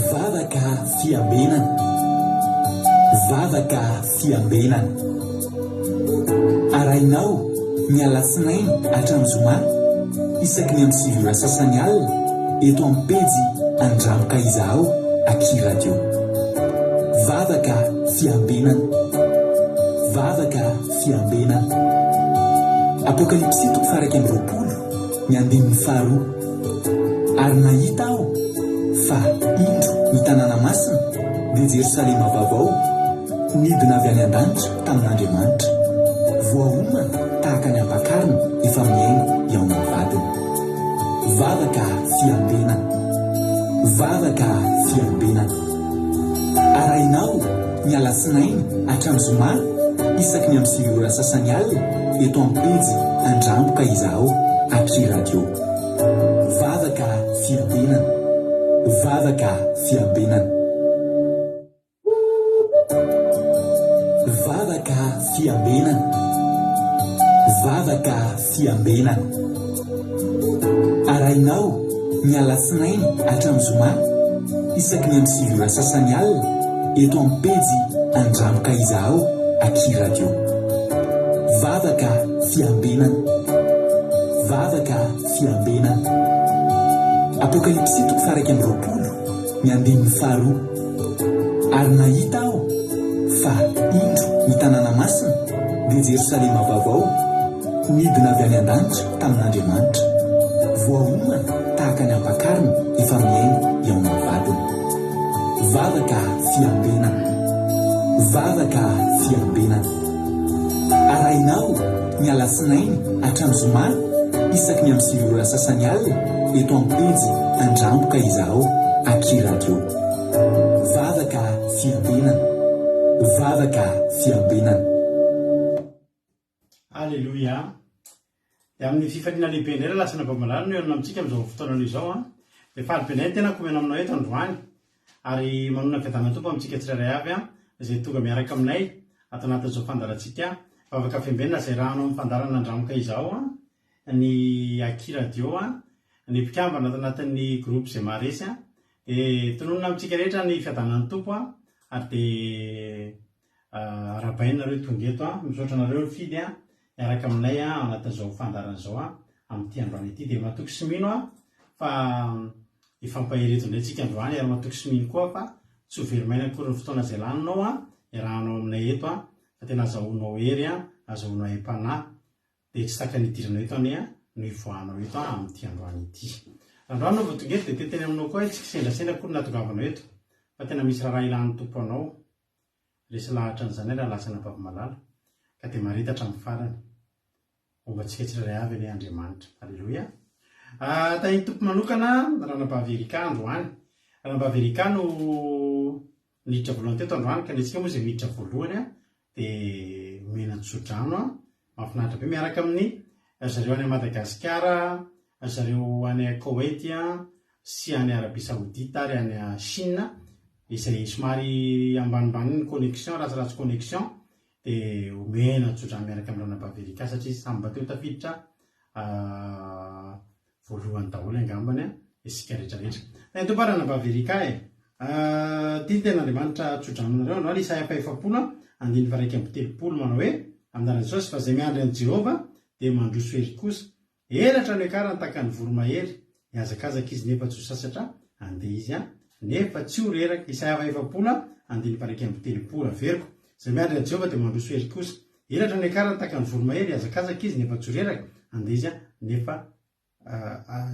Vavaka fiambenana, vavaka fiambenana. Arainao ny alatsinainy hatramin'ny zoma isaky ny amin'ny 7 ora sasany alina eto amin'ny pejy Andramoka Izaho Aky Radio. Vavaka fiambenana, vavaka fiambenana. Apokalipsy 1:20 ny 15. Ary nahita aho fa indro ny tanàna masina dia Jerosalema vaovao midina avy any an-danitra tamin'Andriamanitra, voahomana tahaka ny ampakarina efa miaingo eo amin'ny vadiny. Vavaka fiambenana, vavaka fiambenana. Arainao ny alatsinainy hatramin'ny zoma isaky ny amin'ny 7 ora sasany alina eto amin'ny pejy Andramoka Izaho Aky Radio. Vavaka fiambenana, vavaka fiambenana. Vavaka fiambenana, vavaka fiambenana. Arainao ny alatsinainy hatramin'ny zoma isaky ny amin'ny 7 ora sasany alina eto amin'ny pejy Andramoka Izaho Aky Radio. Vavaka fiambenana, vavaka fiambenana. Apokalipsy 1:20 ny 12. Ary nahita aho fa indro ny tanàna masina dia Jerosalema vaovao midina avy any an-danitra tamin'Andriamanitra, voahomana tahaka ny ampakarina efa miaingo eo amin'ny vadiny. Vavaka fiambenana, vavaka fiambenana. Arainao ny alatsinainy hatramin'ny zoma isaky ny amin'ny 7 ora sasany alina eto amin'ny pejy Andramoka Izaho Aky Radio. Vavaka fiambenana, vavaka fiambenana. Alleluia. Dia amin'ny fifaliana lehibe indray lasana bamalala no eo amintsika amin'izao fotoana izao dia falibenay tena komena aminao eto androany ary manona fiadanana tompo amintsika tsirairay avy izay tonga miaraka aminay ato anatin'izao fandarantsika vavaka fiambenana izay rahanao amin'ny fandarana Andramoka Izaho ny Aky Radio ny mpikambana ato anatin'ny groupe izay maharesy dia tononona amintsika rehetra ny fiadanan'ny tompo ary dia arabainareo tonga eto misaotra anareo fidy miaraka aminay anatin'izao fandarana izao amin'ity androany ity dia matoky sy mino fa ifampahereto indray tsika androany ary matoky sy mino koa fa tsy ho verimaina akory ny fotoana izay laninao iarahanao aminay eto fa tena azahoanao hery azahoanao haim-panahy dia tsy taka nidiranao eto ane no ivoahanao eto amin'ity androany ity. Androany no voatonga eto dia teteny aminao koa tsika sendrasendra akory natongavanao eto fa tena misy raha ilan'ny tompo anao resy lahatra n'izany raha lasana bavamalala ka dia maritatra amin'ny farany ombantsika tsirairay avy ilay Andriamanitra. Alleluia. Tahiny tompo manokana Ranabaverika androany. Ranabaverika no niditra voalohany teto androany ka netsika moa izay niditra voalohany dia menan-tsodrano mahafinaritra be miaraka amin'ny zareo any Madagasikara, zareo any Koweït sy any Arabia Saoudite ary any Chine izay somary ambanimbany ny connexion, ratsiratsy connexion dia omena tsodrano miaraka amin'ny Ranabaverika satria samy mba teo tafiditra voalohany daholo angambany isika rehetrarehetra. Tahiny tompo Ranabaverika tia ten'Andriamanitra tsodrano nareo ny Isaia 7:1-3 manao hoe amin'ny Jesosy fa izay miandry an'i Jehova dia mandroso hery kosa, elatra no ekarany tahaka ny voromahery, miazakazaka izy nefa tsy ho sasatra andeha izy nefa tsy ho reraka. Isaia 7:3 averiko. Izay miandry an'i Jehova dia mandroso hery kosa, elatra no ekarany tahaka ny voromahery, miazakazaka izy nefa tsy ho reraka andeha izy nefa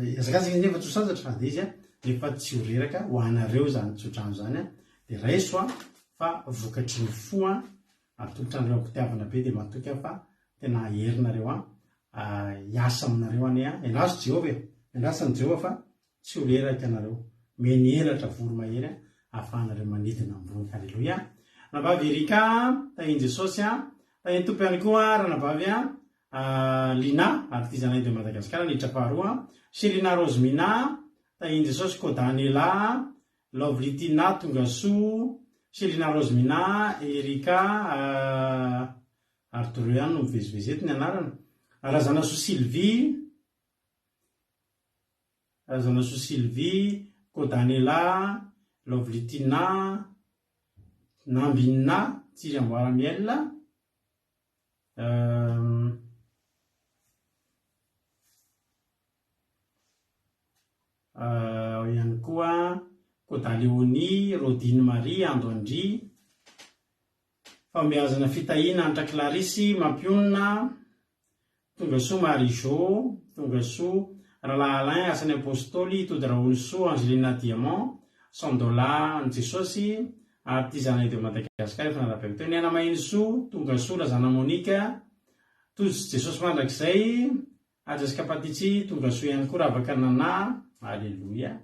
miazakazaka izy nefa tsy ho sasatra andeha izy nefa tsy ho reraka. Ho anareo zany tsodrano zany dia raiso fa vokatry ny fo atolotra anareo ampitiavana be dia matoky fa tena herinareo hiasa aminareo any endaso Jehova endasany Jehova fa tsy ho reraka anareo, meny elatra voromahery ahafahanareo manidina ambony. Alleluia. Ranabaverika tahiny Jesosy tahiny tompo ihany koa Ranabavy Lina artisanay de Madagasikara niditra faharoa sy Lina Rozmina tahiny Jesosy Kodanela Lovlitina Tongasoa sy Lina Rozmina Erika Arturo ihany no mivezivezety ny anarana. Razanasoa Sylvie Kodanela, Lovlitina, Nambina, Tsiry Amboaramiel, ihany koa Kodaleoni, Rodine Marie, Andoandry, Fambeazana Fitahina, Antra Clarisy, Mampionina, Tongasoa Marijo, Tongasoa Rahalahy Alain, Asany Apôstôly, Tody Raonisoa, Angelina Diamant, Sandola, Anjesosy, Artisanat de Madagascar, Fanarapeko. Ny Anamainisoa, Tongasoa, Lazana Monika, Tozy Jesosy mandrakizay, Ajasika Patitsy, Tongasoa ihany koa Ravakanana, Alleluia.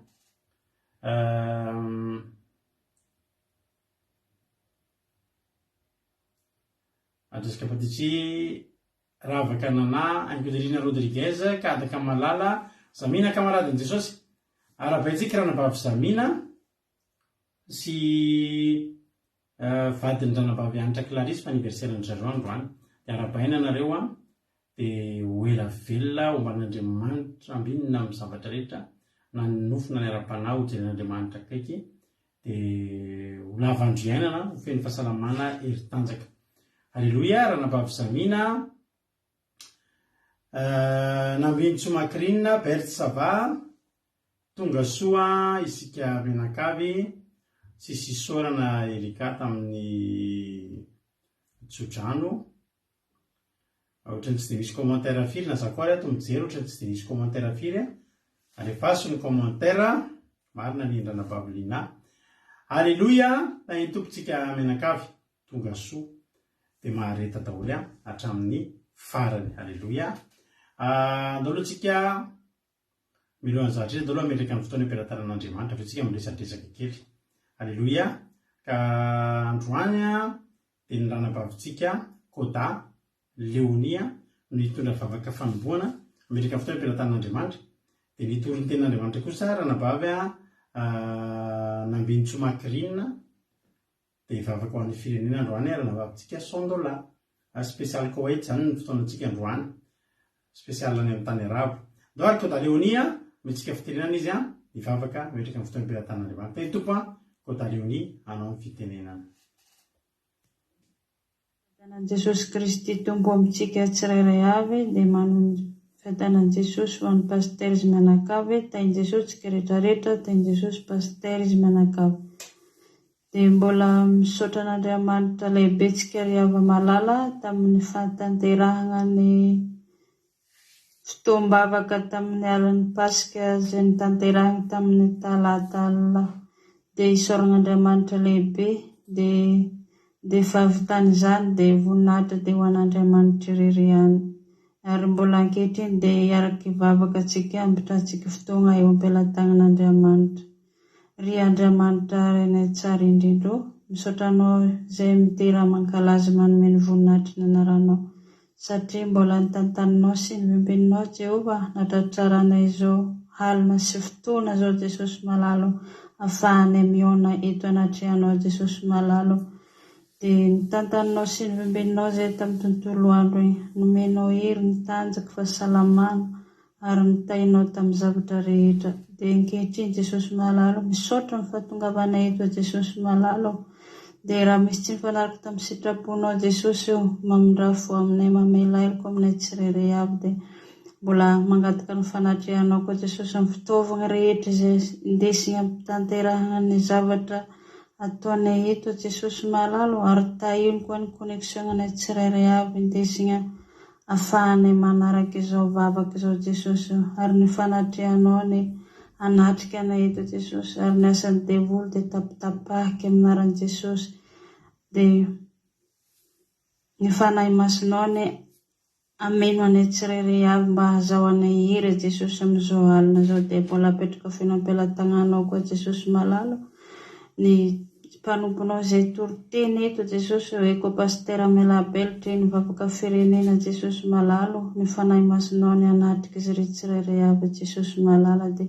Ajasika Patitsy, Ravakanana, Angelina Rodriguez, Kada Kamalala, Zamina Kamaradin Jesosy, Arabaitsika Ranabavy Zamina, sy vadiny Ranabavy Anitra Clarisy, fa anniversaire ny zareo androany. Dia arabaina nareo dia hoela velona homban'Andriamanitra ambinina amin'ny zavatra rehetra, na ny nofo na ny ara-panahy ho jeren'Andriamanitra akaiky, dia ho lava andro iainana, ho feno fahasalamana heri-tanjaka. Alleluia. Ranabavy Zamina, Nambiny Tsomakrina, Berthe Sava, Tongasoa isika Menakavy, sy Sisorana Erika tamin'ny Tsodrano. Ohatrany tsy dia misy commentaire firy na zakoary ato mijery, ohatrany tsy dia misy commentaire firy, alefaso ny commentaire, marina ny Ranabavy Lina. Alleluia. Ny tompontsika Menakavy, Tongasoa, dia mahareta daholo hatramin'ny farany. Alleluia. Andaloantsika milohan'ny zavatra izy daholo ametraka ny fotoana ampiaratanan'Andriamanitra, fa tsika miresadresaka kely. Alleluia. Ka androany dia ny ranabavintsika Koda Leonia no hitondra vavaka fanomboana ametraka ny fotoana ampiaratan'Andriamanitra. Dia nitory ny tenin'Andriamanitra kosa ranabavy Nambiny Tsomakrina, dia vavaka ho an'ny firenena androany ranabavintsika Sandola. Spécial Koweït zany ny fotoanantsika androany, spécial any amin'ny tany arabo. Doary Kodaleonia, mitsika fitenenana izy nivavaka metraka amin'ny fotoana ampiaratan'Andriamanitra. Ny tompo Kodaleonia anao amin'ny fitenenana. Fitanan Jesosy Kristy tompo amintsika tsirairay avy, dia manon fitanan Jesosy ho an'ny paster izy Menakavy, tainy Jesosy tsika rehetrarehetra, tainy Jesosy paster izy Menakavy. Dia mbola misaotra an'Andriamanitra lehibe tsika ry Ava Malala tamin'ny fahatanterahana ny fotoam-bavaka tamin'ny alin'ny Pasika izay nitanterahana tamin'ny talata dia isaoran'Andriamanitra lehibe, dia favitany izany dia voninahitra dia ho an'Andriamanitra irery ihany. Ary mbola ankehitriny dia hiaraka hivavaka antsika ambitrantsika fotoana eo am-pelatanan'Andriamanitra. Ry Andriamanitra renay tsara indrindra, misaotra anao izay mitera mankalazy manome ny voninahitra ny anaranao, satria mbola nitantaninao sy nivimbeninao Jehova natratraranay izao alina sy fotoana izao Jesosy malalo, ahafahanay mihaona eto anatrehanao Jesosy malalo. Dia nitantaninao sy nivimbeninao izay tamin'ny tontolo andro nomenao hery ny tanjaka fahasalamana ary nitainao tamin'ny zavatra rehetra. Dia ankehitriny Jesosy malalo, misaotra ny fahatongavanay eto Jesosy malalo. Dia raha misy tsy nifanaraka tamin'ny sitraponao Jesosy io, mamindrafo aminay mamela eloko aminay tsirairay avy, dia mbola mangataka ny fanatrehanao koa Jesosy amin'ny fitaovana rehetra izay indesina ampitanterahana ny zavatra ataonay eto Jesosy malalo, ary tahiny koa ny connexion-nay tsirairay avy indesina ahafahanay manaraka izao vavaka izao Jesosy, ary ny fanatrehanao ny anatrika anay eto Jesosy, ary ny asan'ny devoly dia tapitapahika aminaran'i Jesosy. Dia ny fanahy masinao ny ameno anay tsirairay avy mba hahazahoanay hery Jesosy amin'izao alina izao. Dia mbola apetraka feno am-pelatananao koa Jesosy malalo, ny mpanomponao izay toriteny eto Jesosy, eko paster Melabelitra ny vavaka firenena Jesosy malalo, ny fanahy masinao ny anatrika izy rehetra tsirairay avy Jesosy malala, dia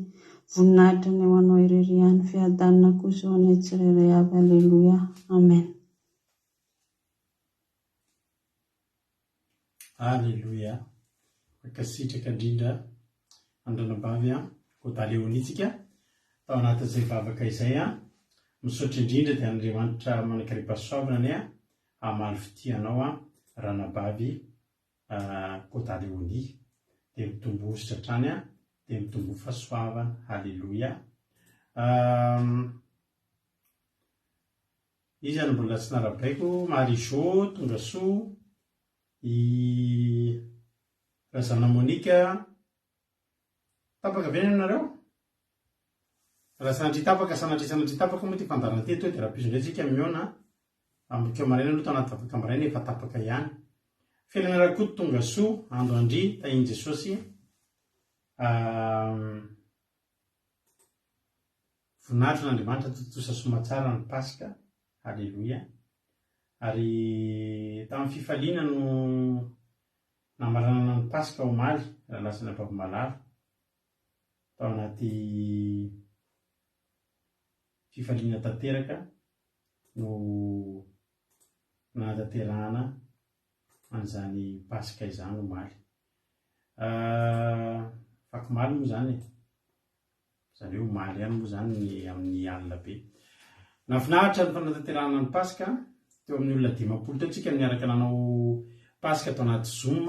voninahitra ny ho anao irery ihany, fiadanana kosa ho anay tsirairay avy. Alleluia. Amen. Alleluia. Makasitraka indrindra andranabavy Kodaleonitsika tao anatin'izay vavaka izay a misaotra indrindra dia Andriamanitra manakaripasoavana ny amaly fitianao ranabavy Kôtaléonia dia mitombo ositra hatrany dia mitombo fahasoavana. Halleloia. Izy any mbola tsy narabaiko Marizô Tongasoa, i razana Monika tapaka veny aminareo raha sanatria tapaka sanatria tapaka moa ty fandarana teto dia raha pisondray tsika miona ambokeo maraina aloha tao anaty vavaka maraina efa tapaka ihany. Fiainanarakoto Tongasoa Ando Andry tahiny Jesosy. Voninahitry n'Andriamanitra totosa somatsara ny Pasika. Halleloia. Ary tamin'ny fifaliana no namaranana ny Pasika omaly raha lasana Bavamalaro tao anaty fifaliana tanteraka no nanatanterahana an'izany Pasika izany omaly. Vakomaly moa zany zany hoe omaly ihany moa zany amin'ny alina be. Nafinahitra ny fanatanterahana ny Pasika teo amin'ny olona 50 teo tsika miaraka nanao Pasika tao anaty Zoom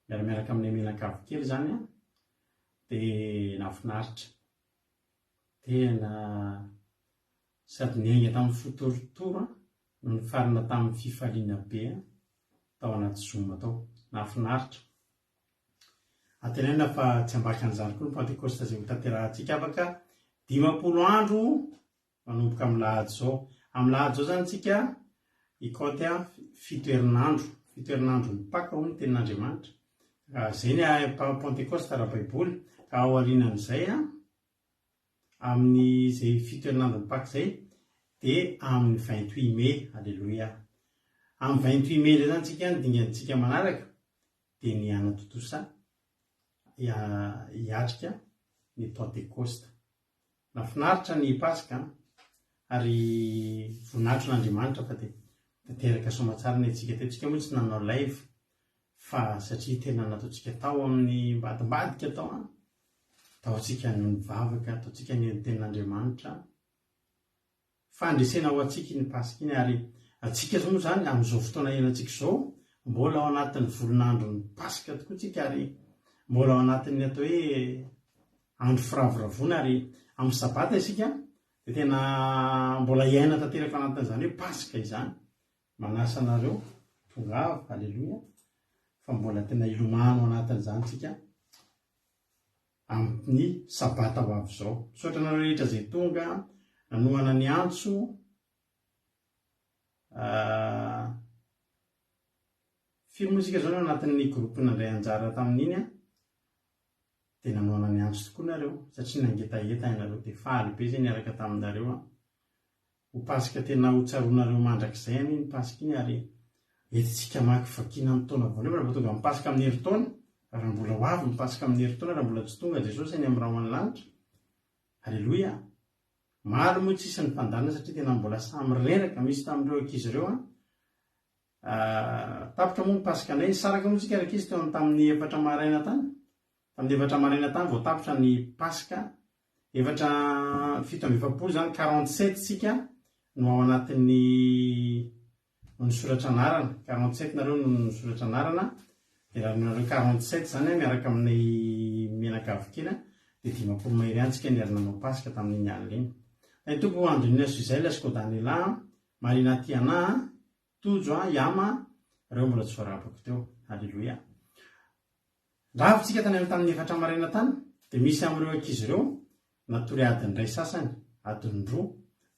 miaraka amin'ny menakavy kely zany dia nafinahitra tena sady niainga tamin'ny fotorotoro no nifarina tamin'ny fifaliana be tao anaty Zoom tao. Nafinahitra. Antenaina fa tsy ambaka an'izany koa ny Pentecoste izay ho tanterahantsika afaka 50 andro manomboka amin'ny lahady zao. Amin'ny lahady zao zany tsika ikaoty 7 herinandro. 7 herinandro ny Paka hoy ny tenin'Andriamanitra. Izay ny Pentecoste raha baiboly. Ka ao aorianan'izay amin'ny izay 7 herinandro ny Paka izay dia amin'ny 28 mai. Halleloia. Amin'ny 28 mai zany tsika nidingantsika manaraka dia ny anatotosa hiatrika ny Pentecoste. Nafinaritra ny Pasika ary voninahitry n'Andriamanitra fa dia tanteraka somatsara ny antsika teo. Tsika moa tsy nanao live fa satria tena nataontsika tao amin'ny mbadimbadika tao atsika ny vavaka, ataontsika ny tenin'Andriamanitra fandresena ho atsika ny Pasika iny. Ary atsika zao moa zany amin'izao fotoana iainantsika izao mbola ao anatin'ny volinandro ny Pasika tokoa tsika ary mbola ao anatin'ny atao hoe andro firavoravona ary amin'ny sabata isika dia tena mbola iaina tanteraka anatin'izany hoe Pasika izany. Manasa anareo tongava. Halleloia. Fa mbola tena ilomano anatin'izany tsika amin'ny sabata ho avy izao. Misaotra anareo rehetra izay tonga nanohana ny antso filmosika zao no anatin'ny groupe nandray anjara tamin'iny dia nanohana ny antso tokoa nareo satria nangetaheta ianareo dia faly be izay niaraka taminareo ho Pasika tena ho tsaronareo mandrakizay any ny Pasika iny. Ary etitsika maky vakina amin'ny taona voaloha raha tonga amin'ny Pasika amin'ny herintaona raha mbola ho avy ny Pasika amin'ny herintaona raha mbola tsy tonga Jesosy any amin'ny rahona lanitra. Halleloia. Maro moa tsisy ny mpandanina satria tena mbola samy reraka misy tamin'ireo ankizy ireo tapitra moa ny Pasika anay saraka moa tsika rakizy teo tamin'ny 4 maraina tany. Tamin'ny 4 maraina tany vao tapitra ny Pasika 7 zany 47 tsika no ao anatin'ny soratra anarana. 47 nareo no soratra anarana dia raha nareo 47 zany miaraka amin'ny menakavy kely dia 50 mahery ihany tsika niary nanao Pasika tamin'iny alina iny. Ay tompo Andrenia Suzay Lascodaniela Marina Tiana Tojo Yama reo mbola tsy voarabako teo. Halleloia. Lavitsika tany amin'ny tamin'ny 4 maraina tany dia misy amin'ireo ankizy ireo natory adiny ray sasany adiny roa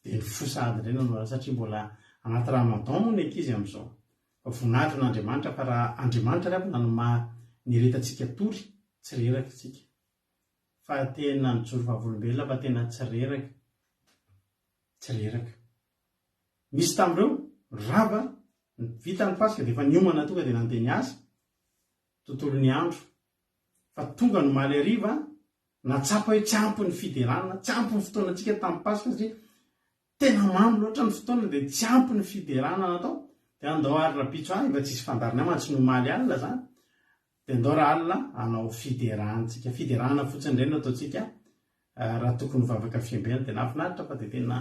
dia nifosa adiny ray nanao satria mbola anaty Ramadan moa ny ankizy amin'izao. Voninahitra n'Andriamanitra fa raha Andriamanitra raha nanoma niretantsika tory tsy reraka tsika fa tena nijoro vavolombelona fa tena tsy reraka. Misy tamin'ireo rava vita ny Pasika dia efa niomana tonga dia nandeha niasa tontolo ny andro fa tonga no maly hariva natsapa hoe tsy ampy ny fiderana, tsy ampy ny fotoana antsika tamin'ny Pasika satria tena mamy loatra ny fotoana dia tsy ampy ny fiderana natao. Dia andao alina pitso efa tsisy fandarina mantsy no maly alina zany dia andao raha alina hanao fiderantsika. Fiderana fotsiny indray no ataontsika raha tokony vavaka fiambena tena afinaritra fa dia tena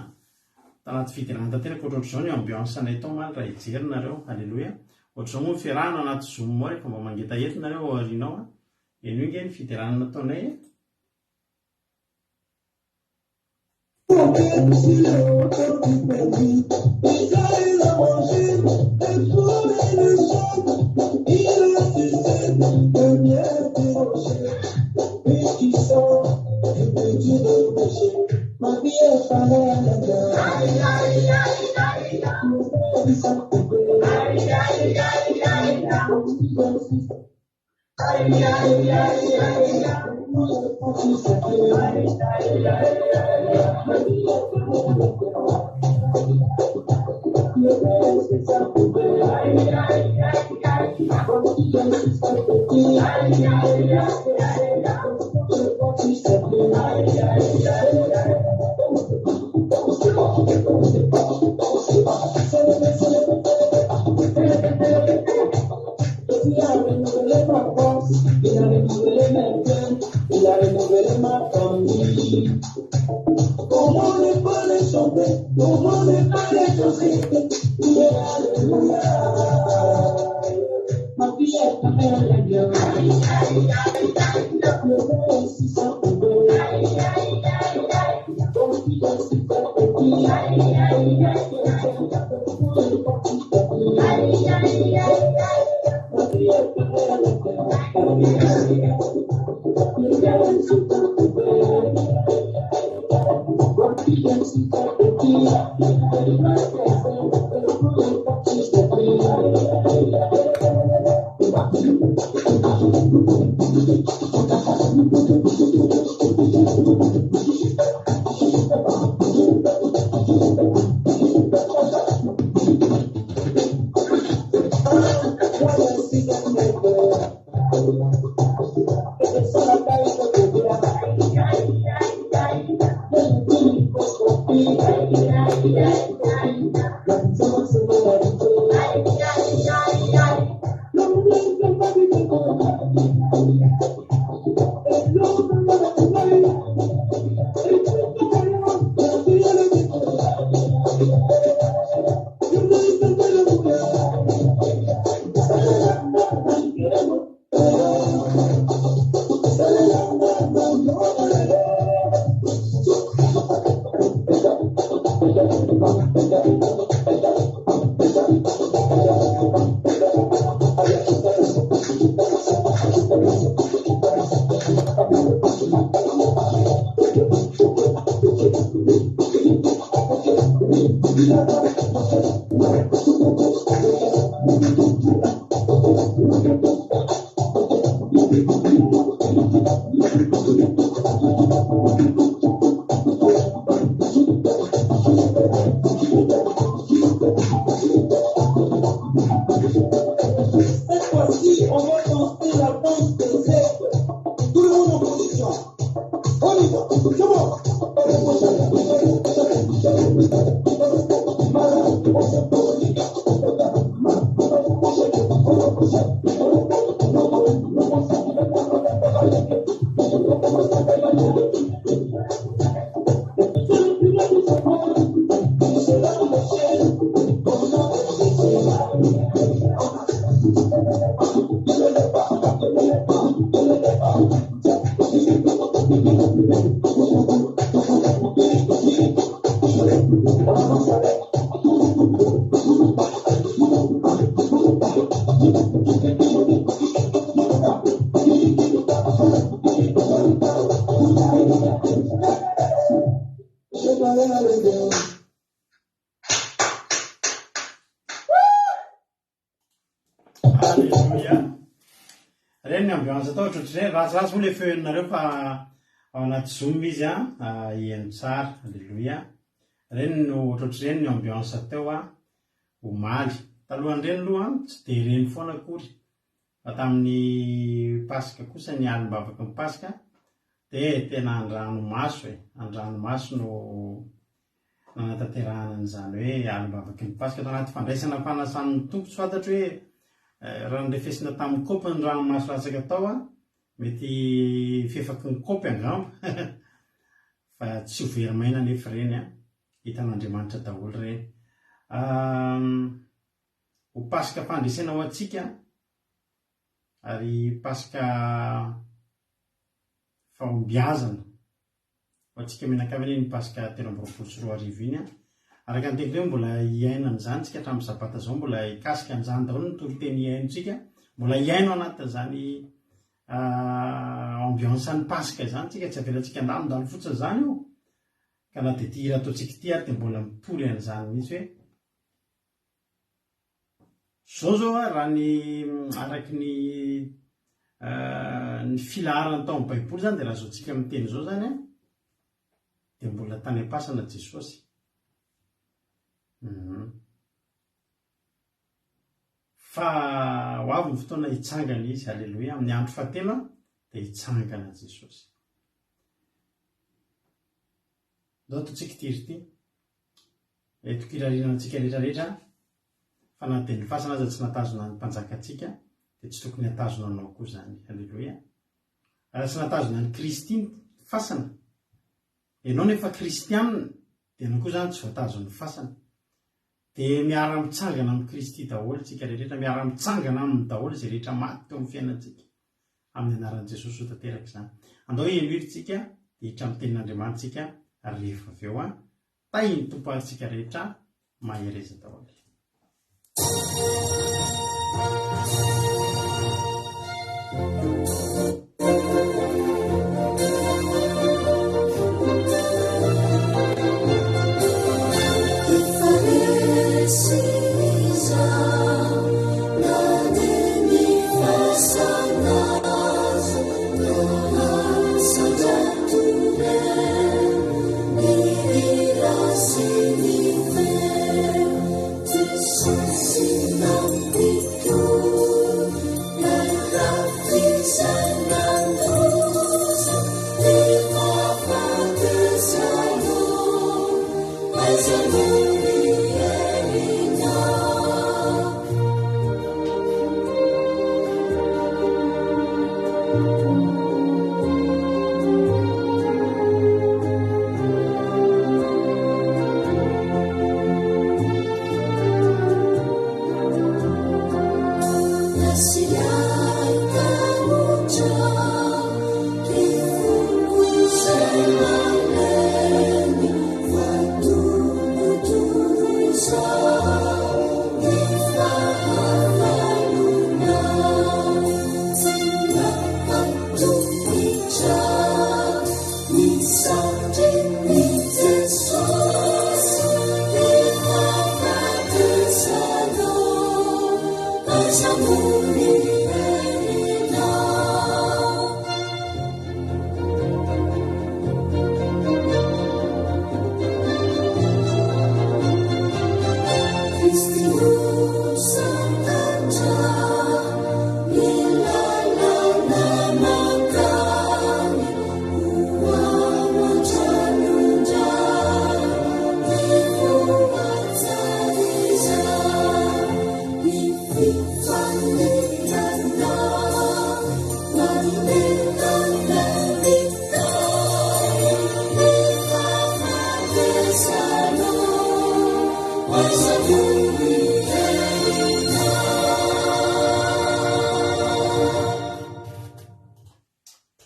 tanaty fidirana tanteraka ohatr'izao ny ambiance anay tao maly raha hijery nareo alleloia ohatr'izao moa ny fiarahana anaty zoom moa rehefa mba mangeta ety nareo aorinao eny io nge ny fidirana nataonay reny ambiance atao ohatr'ohatr'izay ratsiratsy moa le feonareo fa ao anaty zoom izy hihaino tsara alleloia reny no ohatr'ohatr'ireny ny ambiance teo omaly talohan'ireny aloha tsy dia reny foana akory fa tamin'ny pasika kosa ny alim-bavaka ny pasika dia tena andranomaso andranomaso no nanatanterahana an'izany hoe alim-bavaky ny pasika tanaty fandraisana fanasan'ny tompo tsy fantatro hoe raha nirefesina tamin'ny kopy ny ranomaso ratsaka tao mety fiefaky ny kopy angamba fa tsy overmaina nefa reny a hitan'Andriamanitra daholo reny. Ho pasika fandresena ho atsika ary pasika fahombiazana ho atsika menakavana ny pasika 13 iny a araka ny tekony hoe mbola hiainan'izany tsika hatramin'ny sabata zao, mbola hikasika an'izany daholo ny toloteny iainotsika, mbola hiaino anatin'izany ambiansan'ny pasika izany tsika, tsy avelantsika andalondalo fotsiny zany io ka na dia tia ataontsika ity ary dia mbola mipoly an'izany mihitsy hoe zao raha ny araky ny filaharany tao amin'ny baiboly zany dia raha zao tsika miteny zao zany a dia mbola tany am-pasana Jesosy. Fa ho avy ny fotoana hitsangana izy, halleloia, amin'ny andro fahatelo dia hitsangana Jesosy. Dao totsika ity tokirariana antsika rehetrarehetra fa na dia ny fasana aza tsy natazona ny mpanjaka antsika dia tsy tokony hatazona anao koa zany, halleloia. Raha tsy natazona ny Kristy ny fasana, ianao nefa kristianina dia ianao koa zany tsy voatazony ny fasana. Dia miara-mitsangana amin'ny Kristy daholo tsika rehetra, miara-mitsangana aminy daholo izay rehetra maty teo amin'ny fiainantsika amin'ny anaran'i Jesosy ho tanteraka izany. Andao hemiry-tsika dia hitra amin'ny tenin'Andriamanitsika ary rehefa avy eo tay ny tompo antsika rehetra mahereza daholo.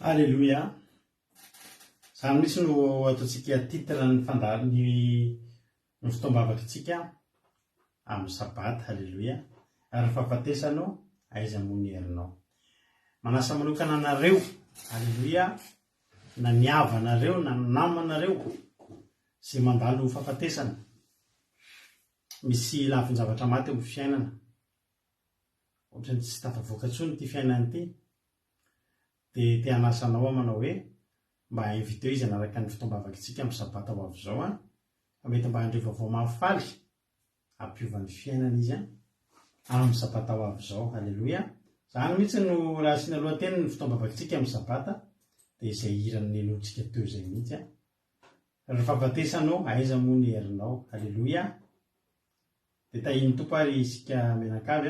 Halleluia. Zany misy no ataontsika titra ny fandariny ny fotoam-bavatritsika amin'ny sabata, halleluia. Ary fahafatesano aiza moa ny herinao. Manasa manokana anareo, halleluia, na ny havanareo na ny namanareo izay mandalo fahafatesana. Misy lavin-javatra maty amin'ny fiainana. Ohatrany tsy tafavoaka intsony ity fiainana ity. Dia te hanasanao manao hoe mba inviteo izy hanaraka ny fotoam-bavatritsika amin'ny sabata ho avy izao mety mba handreo vaovao mahafaly hampiovan'ny fiainana izy amin'ny sabata ho avy izao, halleluia. Zany mihitsy no raha asiana lohateny ny fotoam-bavatritsika amin'ny sabata dia izay hiran'ny nolontsika teo izay mihitsy rehefa fahafatesanao aiza moa ny herinao, halleluia. Dia tahiny tompo ary isika menakavy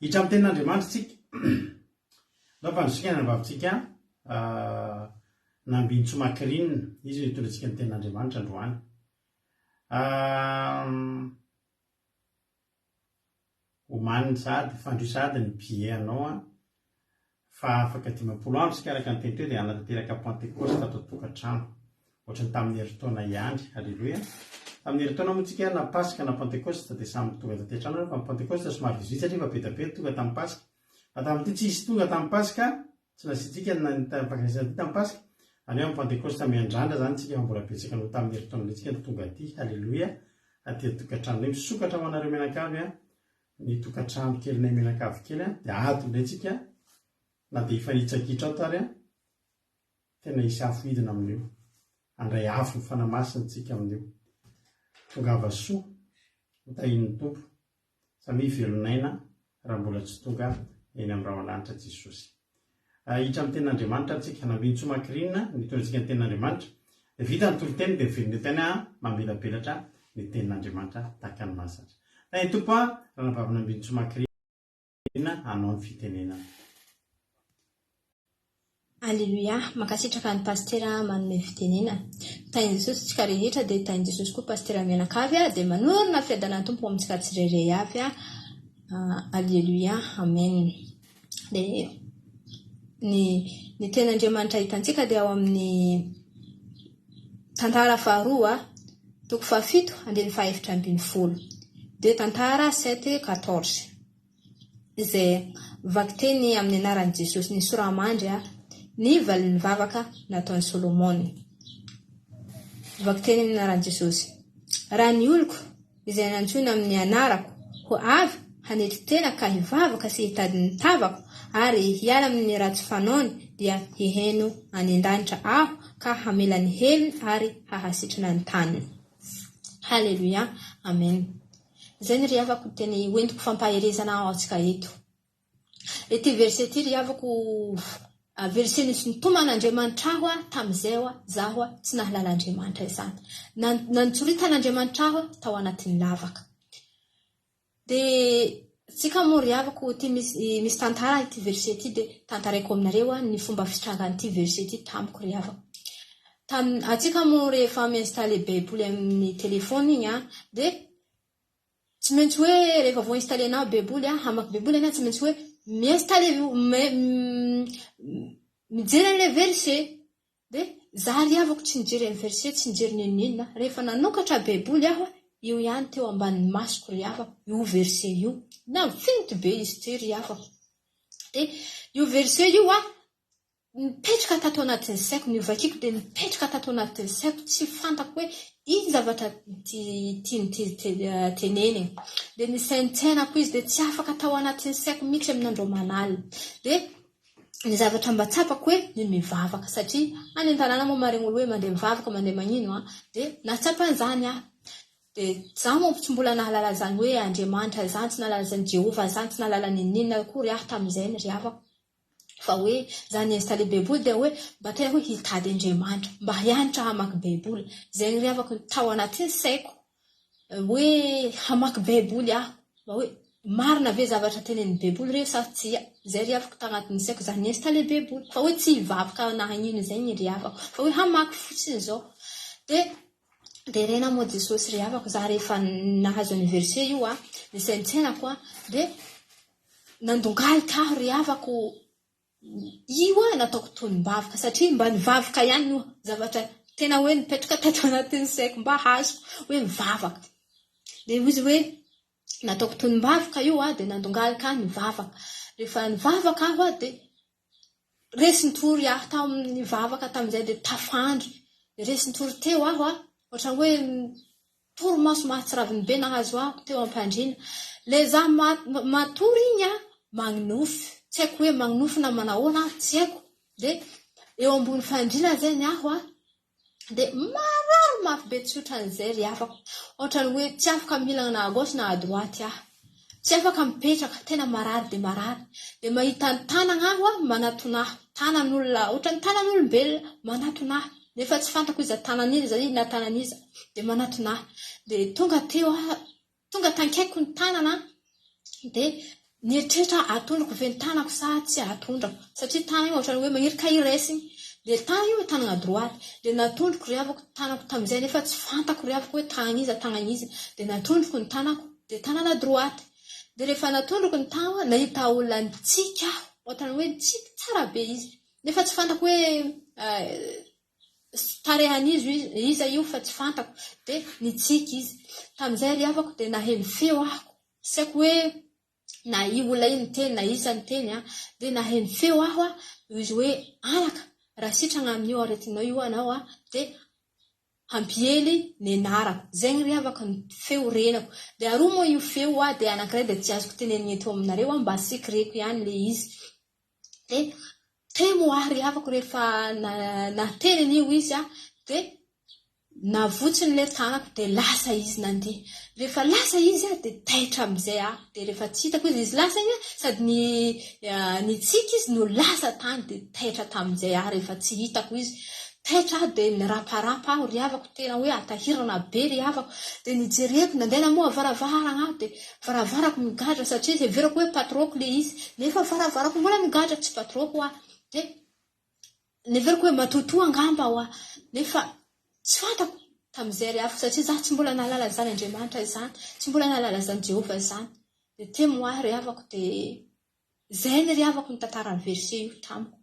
hitra amin'ny tenin'Andriamanitra tsika. Nao fandrosikana ny vavintsika Nambintsomakrina izy itondratsika ny ten'Andriamanitra androany. Omaniny sady fandrio sady ny bie anao fa afaka 10 andro sika araka ny teny teo dia hanatanteraka Pentecoste tato tokantrano ohatrany tamin'ny herintaona ihany. Halleluia. Tamin'ny herintaona moa tsika na Pasika na Pentecoste dia samy tonga taty an-trano fa Pentecoste somary vizity satria fa betapeta tonga tamin'ny Pasika. Fa tamin'ity tsy isy tonga tamin'ny Pasika, tsy nasitsika mpakasina ty tamin'ny Pasika. Any amin'ny Pentecoste miandrandra zany tsika mbola betsaka no tamin'ny herintaona ilay tsika no tonga aty. Halleluia. Aty tokantrano ilay misokatra ho anareo menakavy ny tokantrano kelinay menakavy kely dia ato ilay tsika na dia ifanitsakitra ao tary tena isy afo hidina amin'io. Andray afo ny fanamasiny tsika amin'io. Tongava soa hotahin'ny tompo samy velonaina raha mbola tsy tonga eny amin'ny rahalanitra Jesosy. Hitra amin'ny ten'Andriamanitra tsika nambintsomakrina nitondratsika ny ten'Andriamanitra dia vita ny toloteny dia velon'ny tena mamelabelatra ny ten'Andriamanitra tahaka ny mahazatra. Ny tompo raha nabavana ambintsomakrina hanao ny fitenenana. Alléluia, makasitraka ny pastera manome fitenenana. Tain'i Jesosy tsika rehetra dia tain'i Jesosy koa pastera menakavy dia manorina fiadanan'ny tompo amintsika tsirairay avy. Alléluia, amen. Dia ny ten'Andriamanitra hitantsika dia ao amin'ny tantara faharoa toko fahafito andeny fahaefatra ambin'ny folo. Dia tantara 7:14 izay vaky teny amin'ny anaran'i Jesosy ny soramandry ny valin'ny vavaka nataon'i Solomony. Vaky teny amin'ny anaran'i Jesosy. Raha ny oloko izay nantsoina amin'ny anarako ho avy hanetry tena ka hivavaka sy hitady ny tavako ary hiala amin'ny ratsy fanaony dia hiheno any an-danitra aho ka hamela ny heliny ary hahasitrana ny taniny. Halleluia, amen. Izay ny ry havako teny hoentiko fampaherezana ao antsika eto. Ity verset ity ry havako verset nisy nitoman'Andriamanitra aho tamin'izay zaho tsy nahalala Andriamanitra izany. Nantsoritana aho tao anatin'ny lavaka. Dia tsika moa ry havako ity misy tantara ity verset ity dia tantaraiko aminareo ny fomba fitrangan'ity verset ity tamiko ry havako. Atsika moa rehefa mi-installer baiboly amin'ny telefona igny dia tsy maintsy hoe rehefa vao installer na baiboly hamaky baiboly tsy maintsy hoe mi-installer mijery an'ilay verset. Dia za ry havako tsy nijery ny verset, tsy nijery ninona. Rehefa nanokatra baiboly aho io ihany teo ambanin'ny masoko ry havako io verset io. Na finity be izy ty ry havako. Dia io verset io mipetraka tato anatin'ny saiko, ny vakiko dia mipetraka tato anatin'ny saiko, tsy fantako hoe iny zavatra teneniny. Dia ny saintsainako izy dia tsy afaka tao anatin'ny saiko mihitsy amin'andro manalina. Dia ny zavatra mba tsapako hoe ny mivavaka satria any an-tanàna moa mareny olo hoe mandeha mivavaka, mandeha magnino dia natsapan'izany dia za moa tsy mbola nahalala zany hoe Andriamanitra zany, tsy nahalala zany Jehova zany, tsy nahalala ninina akory tamin'izay ny ry havako. Fa hoe za ny installer baiboly dia hoe mba tena hoe hitady Andriamanitra, mba hianatra hamaky baiboly. Zay ny ry havako tao anatin'ny saiko hoe hamaky baiboly mba hoe marina ve zavatra tenen'ny baiboly reo sa tsy. Zay ry havako tagnatin'ny saiko za ny installer baiboly. Fa hoe tsy hivavaka na hagnino zay ny ry havako, fa hoe hamaky fotsiny zao. Dia rena moa Jesosy ry havako za rehefa nahazo ny verset io ny saintsainako dia nandongalika aho ry havako io nataoko tonim-bavaka satria mba nivavaka ihany no zavatra tena hoe nipetraka tato anatin'ny saiko mba hazoko hoe mivavaka. Dia izy hoe nataoko tonim-bavaka io dia nandongalika aho nivavaka. Rehefa nivavaka aho dia resy-nitory aho tamin'ny vavaka tamin'izay dia tafandry. Dia resy-nitory teo aho ohatra hoe toromaso mahatsiraviny be nahazo aho teo am-pandriana. Le za matory igny magninofy. Tsy haiko hoe magninofy na manahoana tsy haiko. Dia eo ambony fandriana zany aho dia marary mafy be tsy otran'izay ry havako. Ohatra hoe tsy afaka milana na à gauche na à droite aho. Tsy afaka mipetraka, tena marary dia marary. Dia mahita ny tanana aho manatona aho. Tanan'olona, ohatra ny tanan'olombelona manatona aho. Nefa tsy fantako iza tanan'iza na tanan'iza dia manatona aho. Dia tonga tankaiko ny tanana dia nietrehitra atondroko ve ny tanako sa tsy atondrako. Satria tana io ohatra hoe magnirika iresiny. le tany io tanagna droite le natondroko ry havako tanako tamin'izay nefa tsy fantako ry havako hoe tagnaniza de natondroko ny tanako de tanana droite de rehefa natondroko ny tana nahita olona nitsika aho ohatrany hoe nitsika tsara be izy nefa tsy fantako hoe tarehan'izy iza io fa tsy fantako de nitsika izy tamin'izay ry havako de naheno feo ahako tsy haiko hoe na i olona iny teny na isa ny teny de naheno feo aho izy hoe anaka raha sitrana amin'io aretinao io anao de hampiely ny anarako zegny ry havako ny feo renako de aroa moa io feo de anankiray de tsy azoko tenenina eto aminareo mba sikreko ihany le izy de temo ry havako rehefa natenen'io izy de navotsiny le tanako de lasa izy nandeha rehefa lasa izy de taitra amizay de rehefa tsy hitako izy lasa igny sady ny tsika izy no lasa tany de taitra tamizay rehefa tsy hitako izy taitra de niraparapa aho ry havako tena hoe atahirana be ry havako de nijereko nandena moa varavarana de varavarako migadra satria heverako hoe patroko le izy nefa varavarako mbola migadra tsy patroko de neverako hoe matoto angamba nefa tsy fantako tamizay ry havako satria za tsy mbola nalala zany Andriamanitra izany tsy mbola nalala zany Jehova izany de temo ry havako de zay ry havako ny tantaran'ny verset io tamiko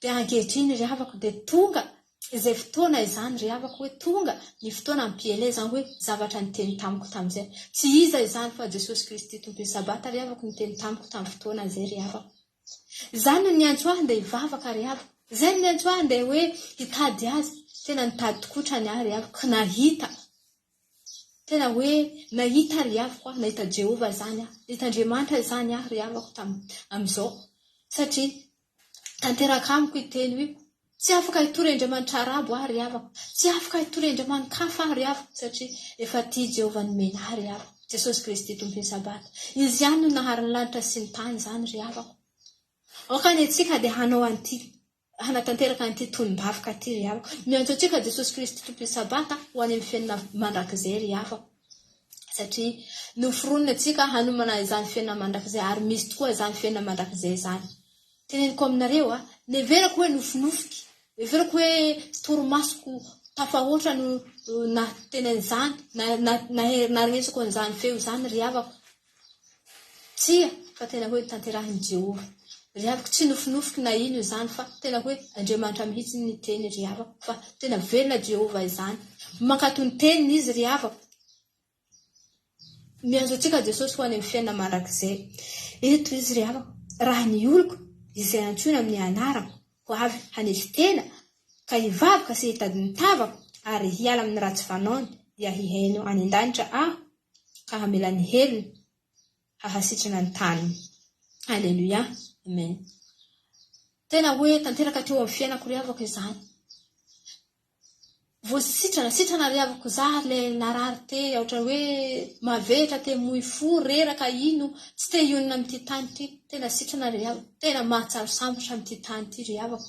de ankehitriny ry havako de tonga izay fotoana izany ry havako hoe tonga ny fotoana ampiele zany hoe zavatra niteny tamiko tamizay tsy iza izany fa Jesosy Kristy tompony sabata ry havako niteny tamiko tamin'ny fotoana zay ry havako zany ny antso ahy nde hivavaka ry havako zay ny antso ahy nde hoe hitady azy tena nitady tokotrany ry havako nahita tena hoe nahita ry havako nahita Jehova zany nahita Andriamanitra zany ry havako amizao satria tanteraka amiko iteny hoe tsy afaka hitory Andriamanitra arabo ry havako tsy afaka hitory Andriamanitra kafa ry havako satria efa ty Jehova nomena ry havako Jesosy Kristy tompony sabata izy ihany no nahariny lanitra sy ny tany zany ry havako okany atsika de hanao an'ity hanatanteraka an'ity tonim-bavaka ty ry havako miantso atsika Jesosy Kristy tompony sabata ho any amin'ny fiainana mandrakizay ry havako satria noforonina atsika hanomana izany fiainana mandrakizay ary misy tokoa izany fiainana mandrakizay zany teneniko aminareo neverako hoe nofonofiky neverako hoe toromasoko tafahoatra no natenen'izany narenesako an'izany feo zany ry havako tsia fa tena hoe tanterahin'i Jehova ry havako tsy nofonofiky na ino izany fa tena hoe Andriamanitra mihitsy ny teny ry havako fa tena velona Jehova izany mankatony teniny izy ry havako miantso atsika Jesosy ho any amin'ny fiainana mandrakizay eto izy ry havako raha ny oloko izay antsoina amin'ny anarako ho avy hanesy tena ka hivavaka sy hitady ny tavako ary hiala amin'ny ratsy fanaony dia hihaino any an-danitra aho ka hamela ny helony hahasitrana ny tany Alleluia amen tena hoe tanteraka teo amin'ny fiainako ry havako izany sitrana ry havako za le narary te ohatrany hoe mavetra te moy fo reraka ino tsy te ionina amin'ity tany ty tena sitrana ry havako tena mahatsaro sambatra amin'ity tany ty ry havako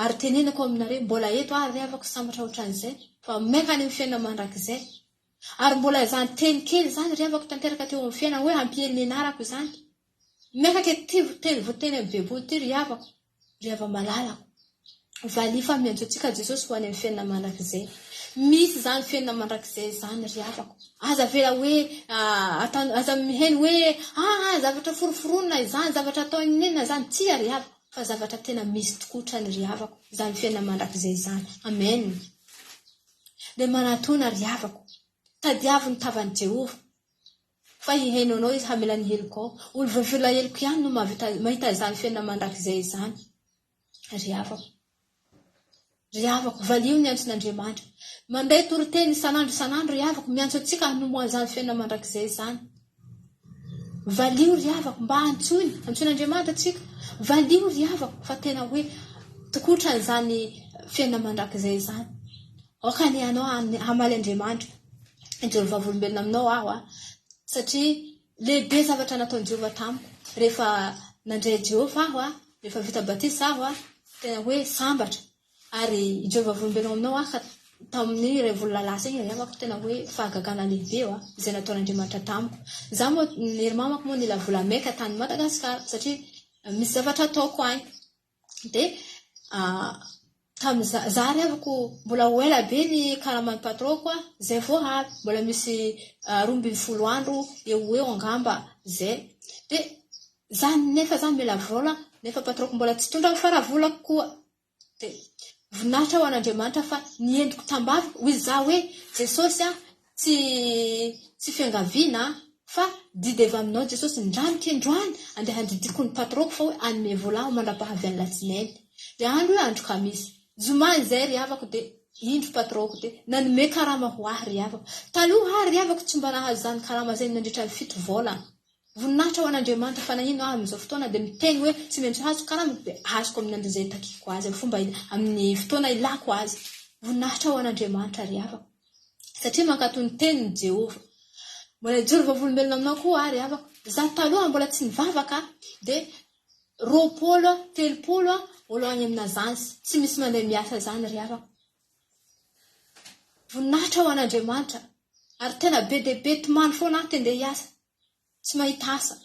ary tenenako aminareo mbola eto ry havako sambatra ohatran'izay fa maika any amin'ny fiainana mandrakizay ary mbola zany teny kely zany ry havako tanteraka teo amin'ny fiainana hoe hampiely ny anarako zany maika ke teny voateny amin'ny beboly ty ry havako ry hava malalako valifa miantso atsika Jesosy ho any amin'ny fiainana mandrakizay misy zany fiainana mandrakizay zany ry havako aza vela hoe aza miheny hoe zavatra foroforonina izany zavatra atao inena zany tsia ry havako fa zavatra tena misy tokotrany ry havako zany fiainana mandrakizay zany amen le manatona ry havako tadiavo ny tavan'i Jehova fa hihaino anao izy hamela ny heliko ao olo vavela heliko ihany no mahita zany fiainana mandrakizay zany ry havako valio ny antson'Andriamanitra manday toriteny isanandro ry havako miantso atsika hanomoa zany fiainana mandrakizay zany valio ry havako mba antson'Andriamanitra atsika valio ry havako fa tena hoe tokotrany zany fiainana mandrakizay zany okany anao hamaly Andriamanitra Jehova volombelona aminao aho satria lehibe zavatra nataon'i Jehova tamiko rehefa nandray Jehova aho rehefa vita batisa aho tena hoe sambatra ary Jehova volombelona aminao tamin'ny ray volo lalasa igny ry havako tena hoe fahagagana lehibe izay nataon'Andriamanitra tamiko za moa ery mamako moa nila vola maika tany Madagasikara satria misy zavatra ataoko any de za ry avako mbola ho ela be ny karaman'ny patroko a zay vao avy mbola misy 12 andro eo angamba zay de za nefa za mila vola nefa patroko mbola tsy tondra faravolako koa de voninahitra ho an'Andriamanitra fa niendiko tambaviko hoy za hoe Jesosy a tsy fiangaviana fa didy avy aminao Jesosy ndraniko androany andeha handidiko ny patroko fa hoe anome vola ho mandrapahavy latsinainy de andro hoe andro kamisy zomany zay ry avako de indro patroko de nanome karama ho ahy ry avako taloha ry avako tsy mba nahazo zany karama zay nandritra ny 7 volana voninahitra ho an'Andriamanitra fa nanino aho amin'izao fotoana de miteny hoe tsy maintsy hazo karama de azoko amin'ny andro zay takiko azy fomba amin'ny fotoana ilako azy voninahitra ho an'Andriamanitra ry avako satria mankatony teniny Jehova mbola joro vavolombelona aminao koa ry avako za taloha mbola tsy nivavaka de 20 olo any amina zansy tsy misy mandeha miasa zany ry avako voninahitra ho an'Andriamanitra ary tena be de be tomany foana aho tendeha hiasa tsy mahita asa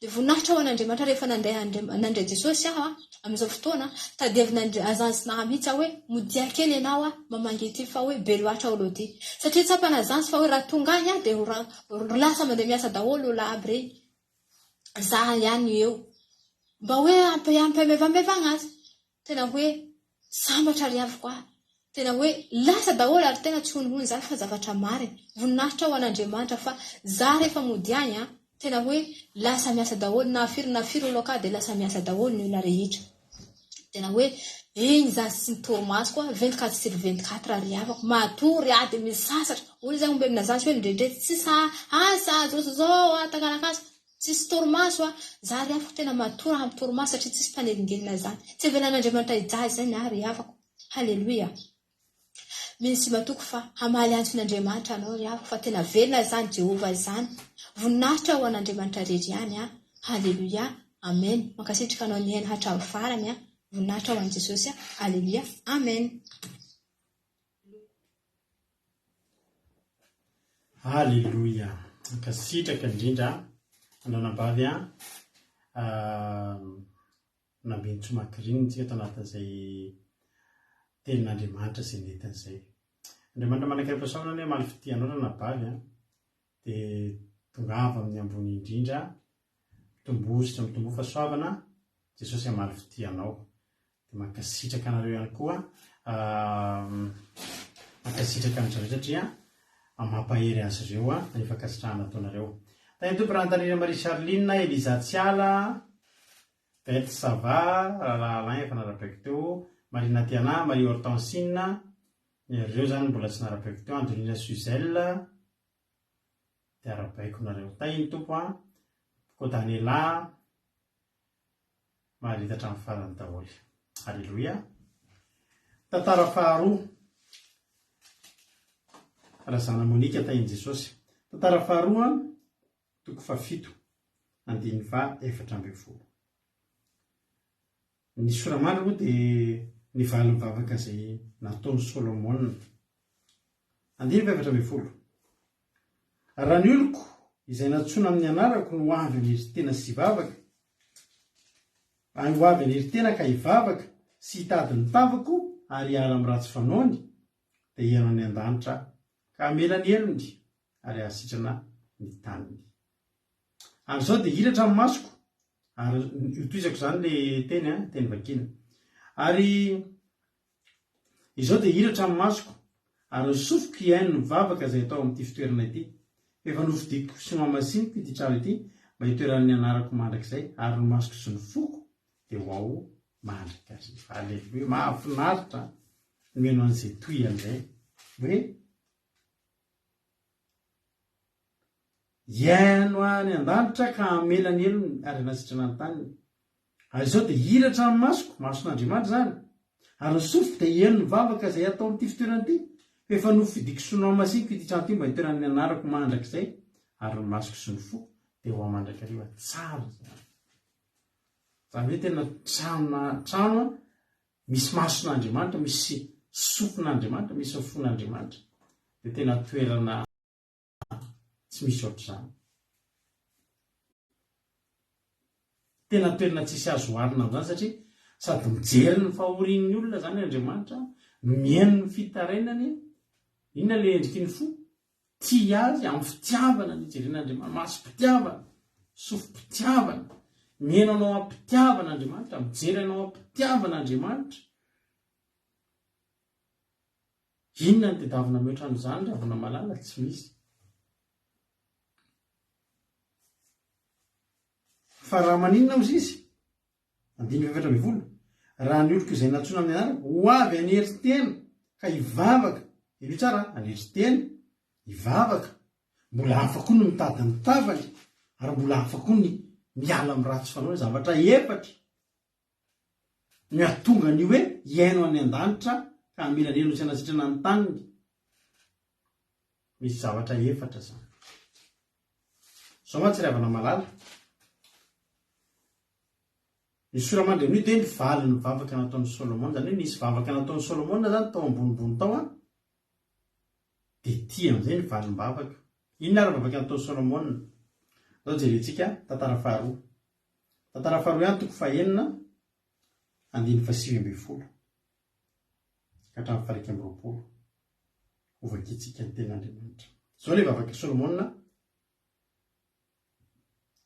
de voninahitra ho an'Andriamanitra rehefa nandray Jesosy aho amin'izao fotoana tadiavina azansy nahy mihitsy hoe modia kely ianao mamangety fa hoe be loatra olo ty satria tsapana azansy fa hoe raha tonga any de lasa mandeha miasa daholo olo aby reny za ihany eo mba hoe ampamevamevagna azy tena hoe sambatra ry avako aho tena hoe lasa daholo ary tena tsy honihony zany fa zavatra marina voninahitra ho an'Andriamanitra fa za rehefa modiany tena hoe lasa miasa daholo na firy olo ka de lasa miasa daholo ny olona rehetra tena hoe iny za sy nytorimaso koa 24/24 ry avako matory de misy sasatra olo zay ombe amina zansy hoe ndrendrety tsy asa zao atakanakasa tsisy torimaso za ry avako tena matory amin'ny torimaso satria tsisy fanelingelina zany tsy velan'Andriamanitra ijazy zany ry avako haleluia misy matoko fa hamaly antsin'Andriamanitra anao ry avako fa tena velona zany Jehova zany voninahitra ho an'Andriamanitra rery ihany haleluia amen mankasitrika anao ny hena hatramin'ny farany voninahitra ho an'i Jesosy haleluia amen haleluia mankasitraka indrindra anao nambavy nambentsomakiriny tsika tao anatin'izay tenin'Andriamanitra zay netin'izay Andriamanitra manakaripasaona ny maly fitianao na nabavy de tongava amin'ny ambony indrindra tombositra mitombo fahasoavana Jesosy amaly fitianao de mankasitraka anareo ihany koa mankasitraka an'izareo satria mampahery azy ireo rehefa kasitrahana ataonareo tany tompo raha Antanina Marie Charline Eliza Tsiala Beth Sava Alain efa narabaiko teo Marina Tiana Marie Hortensine ireo zany mbola tsy narabaiko teo Antonina Suzelle de arabaiko nareo tainy tompo Kotanela marita hatramin'ny farany daholo haleluia tantara faharoa razana Monika tainy Jesosy tantara faharoa toko 7 andiny fa 14 ny soramandry moa de ny valy mivavaka zay nataony Solomona andiny fa 14 raha ny oloko izay natsona amin'ny anarako no avy aniry tena sy vavaka ho avy aniry tena ka hivavaka sy hitady ny tavako ary hiala amin'ny ratsy fanaony de hianao ny an-danitra ka amela ny elony ary ahasitrana ny taniny amin'izao de hiratra amin'ny masoko ary itoizako zany le teny vakina ary izao de hiratra amin'ny masoko ary sofiko hiaino ny vavaka zay atao amin'ity fitoerana ity efa novidiko sy mamasiniko ity trano ity mba hitoeran'ny anarako mandrakizay ary ny masoko sy ny foko de ho ao mandraka azy haleluia mahafinaritra nomeno an'izay toy an'izay hoe hiaino any an-danitra ka amela ny elony ary nasitrana ny taniny ary izao de hiratra amin'ny masoko mason'Andriamanitra zany ary ny sofiko de hiaino ny vavaka zay atao amin'ity fitoerana ity efa nofidiko sy noamasiniko ity trano ity mba hitoeran'ny anarako mandrakizay ary ny masoko sy ny foko de ho amandrakariva tsara zany hoe tena trano misy mason'Andriamanitra misy sofin'Andriamanitra misy fon'Andriamanitra de tena toerana tsy misy ohatr'izany tena toerana tsisy azo oharina amin'izany satria sady mijery ny fahorian'ny olona zany Andriamanitra, mihaino ny fitarainany, inona le endriky ny fo tia azy amin'ny fitiavana ny jeren'Andriamanitra, maso-pitiavana, sofo-pitiavana, mihaino anao ampitiavana Andriamanitra, mijery anao ampitiavana Andriamanitra. Inona ny tedavina mihoatra an'izany ravina malala tsy misy. Fa raha maninona ozy izy 5:20 raha ny oloko izay natsoina amin'ny anarako ho avy aneritena ka hivavaka, ilo tsara aneritena hivavaka, mbola afaka ny mitady ny tavany ary mbola afaka ny miala amin'ny ratsy fanaony zavatra efatra ny atonga ny hoe hiaino any an-danitra ka mila lelo sy anasitrana ny taniny. Misy zavatra efatra zany. Sao ma tsy ravana malala. Ny Soramandry dia ny valy ny vavaka nataon'ny Solomona, zany hoe nisy vavaka nataon'ny Solomona zany tao ambonimbony tao dia tia amin'izay ny valy ny vavaka. Inona ary vavaka nataon'ny Solomona? Zao jerentsika tantara faharoa. Tantara faharoa ihany 9:9-20 ka hatramin'ny 1:20 ovakitsika ny ten'Andriamanitra. Zao ilay vavaka Solomona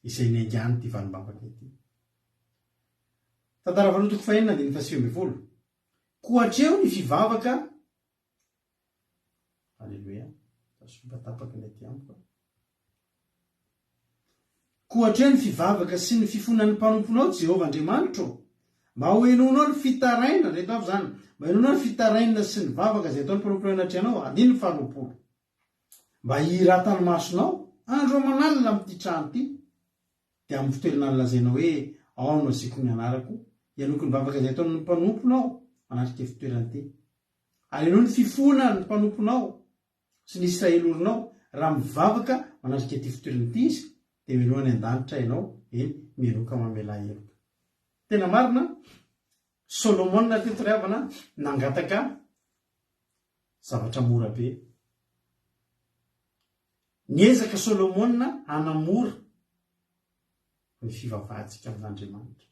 izay niaingany ty valim-bavaka ity. Tantara faharoa 9:9-20 koatreo ny fivavaka, alleluia, tasobatapaka ny aty amiko. Koatreo ny fivavaka sy ny fifonan'ny mpanomponao Jehovah Andriamanitra, mba ho enonao ny fitaraina, reto avy zany, mba enonao ny fitaraina sy ny vavaka izay ataon'ny mpanomponao anatrehanao, adiny 20, mba hiratany masonao andro aman'alina amin'ity trano ity, dia amin'ny fitoerana lazainao hoe ao no asiako ny anarako, ianoko ny vavaka izay ataon'ny mpanomponao manatrika fitoerana ity. Ary enao ny fifonan'ny mpanomponao sy ny Israely orinao raha mivavaka manatrika ity fitoerana ity izy, dia mianoa any an-danitra ianao, mianoka mamela heloka. Tena marina, Solomona teto ravana nangataka zavatra mora be. Niezaka Solomona hanamora ny fivavahantsika amin'Andriamanitra.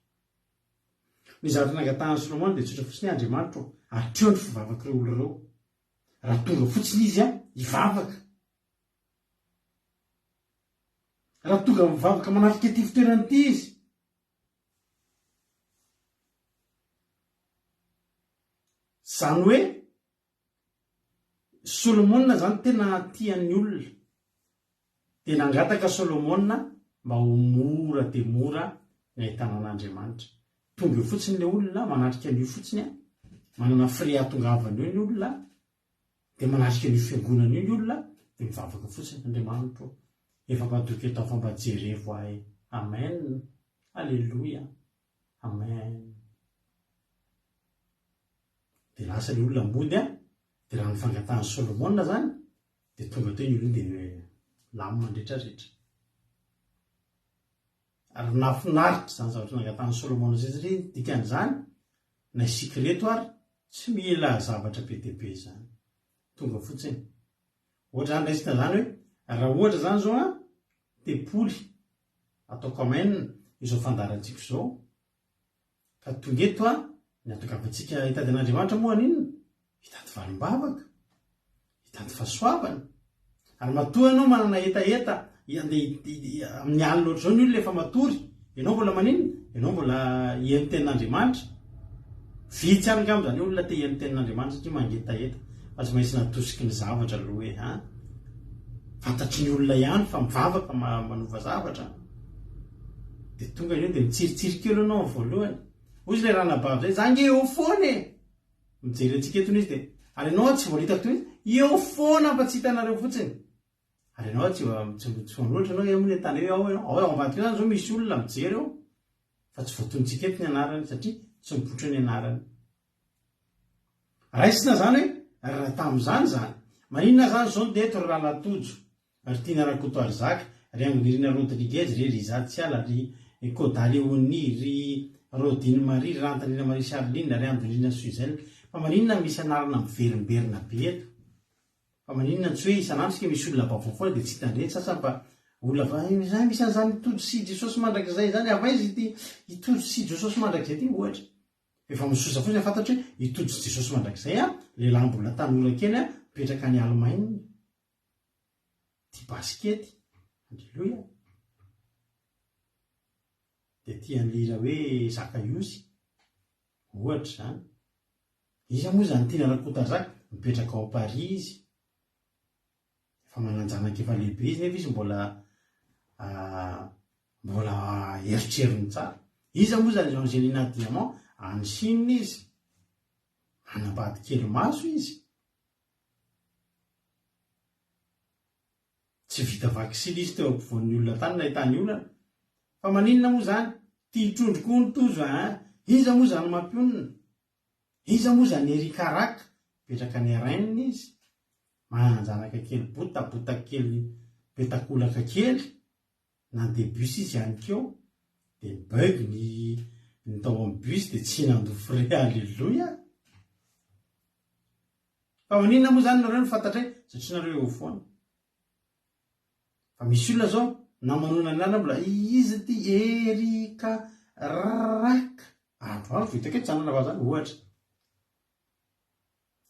Ny zavatra nangatahany Solomona dia tsotra fotsiny Andriamanitra atreo ny fivavaka ireo olo ireo. Raha tonga fotsiny izy hivavaka. Raha tonga mivavaka manatrika ity fitoerana ity izy. Zany hoe Solomona zany tena tian'ny olona. Dia nangataka Solomona mba ho mora dia mora ny ahitana an'Andriamanitra. Tonga eo fotsiny ilay olona manatrika an'io fotsiny manana firehatongavana eo ny olona, dia manatrika an'io fiangonana io ny olona, dia mivavaka fotsiny Andriamanitra. Efa madoky eto fambajerevo ahy. Amen. Alleluia. Amen. Dia lasa ilay olona ambody dia raha ny fangatahany Solomona zany, dia tonga teo ny olona dia lamy mandretraretra. Ary nafinaritra zany zavatra nangatahany Solomona zay dikan'izany, na isika reto ary tsy mila zavatra be dia be zany. Tonga fotsiny. Ohatra zany resina zany hoe raha ohatra zany zao tepoly ataoko amen izao fandarantsika izao, ka tonga eto ny atokavantsika hitady an'Andriamanitra moa ninona? Hitady valim-bavaka, hitady fahasoavana. Ary matoa ianao manana etaeta amin'ny alina ohatr'izao ny olona efa matory, ianao mbola maninona? Ianao mbola hihaino tenin'Andriamanitra. Vitsy any angamba zany olona te hihaino tenin'Andriamanitra satria mangetaeta, fa tsy maintsy natosiky ny zavatra aloha hoe fantatry ny olona ihany fa mivavaka manova zavatra. Dia tonga io dia mitsiritsiry kely anao voalohany. Ozy ilay ranabavy zay, zange eo foana e! Mijery antsika eto izy dia, ary ianao tsy voalitako toy izy, eo foana mba tsy hitanareo fotsiny. Ary ianao tsy vonolotra ianao amin'ny tany ao ambadika zany zao misy olona mijery ao, fa tsy voatonitsika eto ny anarany satria tsy mipoitra ny anarany. Raisina zany hoe raha tamin'izany zany, maninona zany zao dia eto raha latojo, ary tiana rakoto ary zaka, ry angonirina rodriguez, ry Rizatsiala, ry Kodaly Oni, ry Rodiny Marie, ry Rantanina Marie Charline, ry Andolina Suzel. Fa maninona misy anarana miverimberina be eto? Fa maninona tsy hoe isanandro sika misy olona bavafoana dia tsy hitandreny sasa mba olona zany misy an'izany tojo si Jesosy mandrakizay zany, ava izy ity itojo si Jesosy mandrakizay ity ohatra. efa misosa fotsiny fantatry hoe itoditsy Jesosy mandrakizay lehilahy mbola tanora kely mipetraka any Allemagne tia baskety, halleloia, dia tia lira hoe Zakaiosy ohatra zany. Izy moa zany tiana rakota zaka mipetraka ao Paris izy, efa mananjanaka efa lehibe izy nefa izy mbola eritrerini tsara. Izy moa zany Angelina Diamant any Chine izy, manambady kely maso izy, tsy vita vaksiny izy teo ampovoan'ny olona tany nahitany olana, fa maninona moa zany tia hitrondroko ny tozo iza moa zany mampionina, iza moa zany erikaraka petraka ny arainina izy, mananjanaka kely botabota kely petakolaka kely, nandeha bus izy ihany keo dia bug ny tao amin'ny bus dia tsy nandofre, halleloia. Fa maninona moa zany nareo no fantatray satria nareo eo foana. Fa misy olona zao namanona ny ana mbola izy ty erikaraka androandro vitako hoe tsanana va zany ohatra.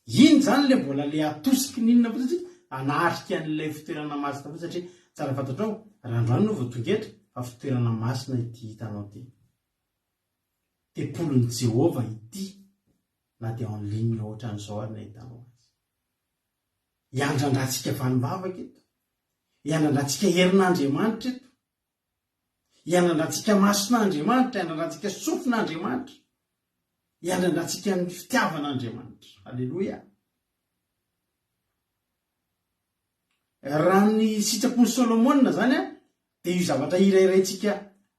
Iny zany le mbola le atosiky ninona fotsy anatrika an'ilay fitoerana masina fotsy satria tsara fantatrao randroany no voatongetra fa fitoerana masina ity hitanao ty. Tempolon'i Jehova ity na dia en ligne ohatran'izao ary na hitanao azy. Iandrandratsika vanimbavaka eto, iandrandratsika herin'Andriamanitra eto, iandrandratsika mason'Andriamanitra, iandrandratsika sofin'Andriamanitra, iandrandratsika ny fitiavan'Andriamanitra. Halleloia. Raha ny sitrapony Solomona zany dia io zavatra irairaitsika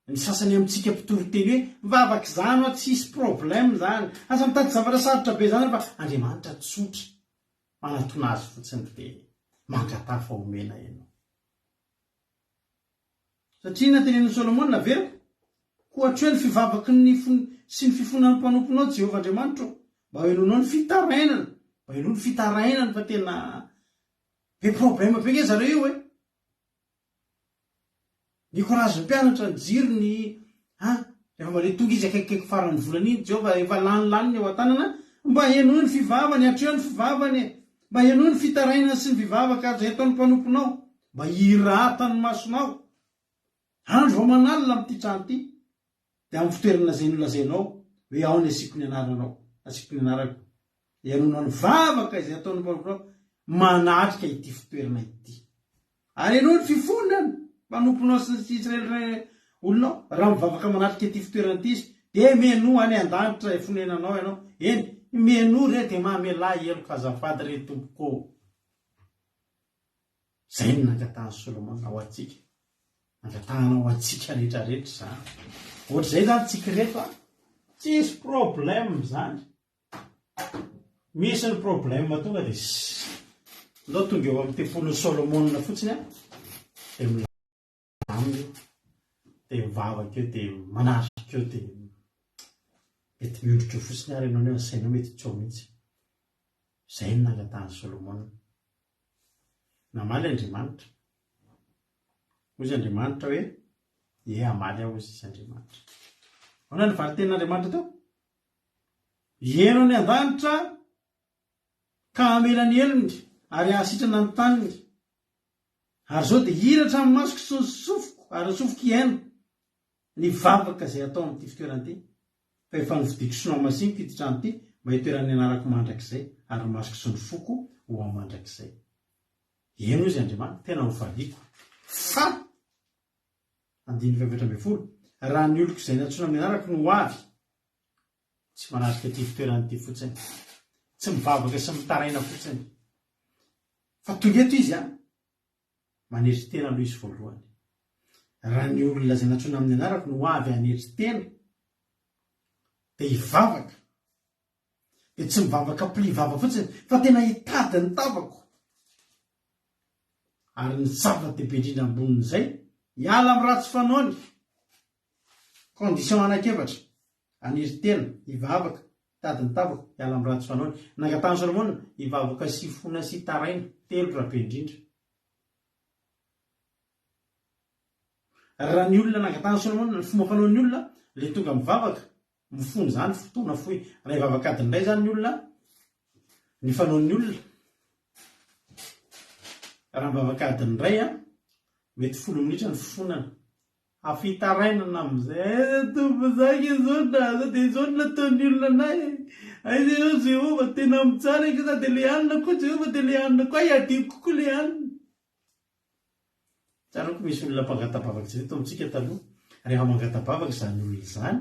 ny sasany amintsika mpitoroteny hoe mivavaka zany tsy hisy problème zany, asa mitady zavatra sarotra be zany fa Andriamanitra tsotra manatona azy fotsiny dia mangatafa omena ianao. Satria natenen'i Solomona veriko kohatry hoe ny fivavaky sy ny fifonan'ny mpanomponao Jehova Andriamanitra mba hoenonao ny fitarainana, mba hoenao ny fitarainana fa tena be problème be ke zareo io Nikorazy mpianatra ny jirony rehefa mare tonga izy akaikaiky faran'ny volana iny Jehova efa lanilany eo an-tanana mba hienoa ny fivavany, hatreo ny fivavany, mba hienoa ny fitarainana sy ny fivavaka azy ataon'ny mpanomponao, mba hiratany masonao. Andro vao manalina amin'ity trano ity dia amin'ny fitoerana zay nolazainao hoe ao ny asiko ny anaranao, asiko ny anarako, hienonao ny vavaka izay ataon'ny mpanomponao manatrika ity fitoerana ity. Ary ienoa ny fifonany manomponao sy ny Israely olonao raha mivavaka manatrika ity fitoerana ity izy dia meno any an-danitra fonenanao ianao. Eny meno re dia mamelay eloko azafady re tompoko. Zay ny nangatahany Solomona ho antsika, nangatahana ho antsika rehetrarehetra zany. Ohatra zay zany tsika rehetra tsy misy problème zany, misy ny problème tonga dia ndao tonga eo amin'ny tempolon'i Solomona fotsiny dia milamina dia mivavaka eo dia manarika eo dia mety miondritra eo fotsiny ary ianao ny sainao mety tsy ao mihitsy. Zay ny nangatahany Solomona. Namaly Andriamanitra. Ozy Andriamanitra hoe hamaly aho izy Andriamanitra. Ahoana ny valiten'Andriamanitra teo? Hieno ny an-danitra ka hamela ny elony ary hahasitrana ny taniny. Ary zao dia hiratra amin'ny masoko sy ny sofiko ary ny sofiko hiaino ny vavaka izay atao amin'ity fitoerana ity. Fa efa nividiko soa masiniko ity trano ity mba hitoeran'ny anarako mandrakizay ary ny masoko sy ny foko ho amin'ny mandrakizay. Eno izy Andriamanitra, tena ho valiko. Fa 9:20 raha ny oloko izay natsoina amin'ny anarako no avy tsy manatrika ity fitoerana ity fotsiny, tsy mivavaka sy mitaraina fotsiny, fa tonga eto izy maneritry tena aloha izy voalohany. Raha ny olona izay natsoina amin'ny anarako no avy haneritry tena dia hivavaka, dia tsy mivavaka mpilivava fotsiny fa tena hitady ny tavako. Ary ny zava-dehibe indrindra ambonin'izay hiala amin'ny ratsy fanaony. Condition anankiefatra haneritry tena, hivavaka, hitady ny tavako, hiala amin'ny ratsy fanaony. Nangatahany Solomona hivavaka sy fona sy taraina telo rabe indrindra. Raha ny olona nangatahany Solomona ny fomba fanaon'ny olona le tonga mivavaka mifony zany fotoana foy raha ivavakadiny indray zany ny olona ny fanaon'ny olona raha mivavakadiny indray mety 10 minitra ny fifonana afitarainana am'izay tombozaka izao naza dia izao no nataon'ny olona anay aiza eo Jehova tena mitsara ika za dia le anina koa Jehova dia le anina koa iadiko kokoa le anina tsarako misy olona mpangatabavaka zay to amintsika taloha rehefa mangatabavaka zany olona zany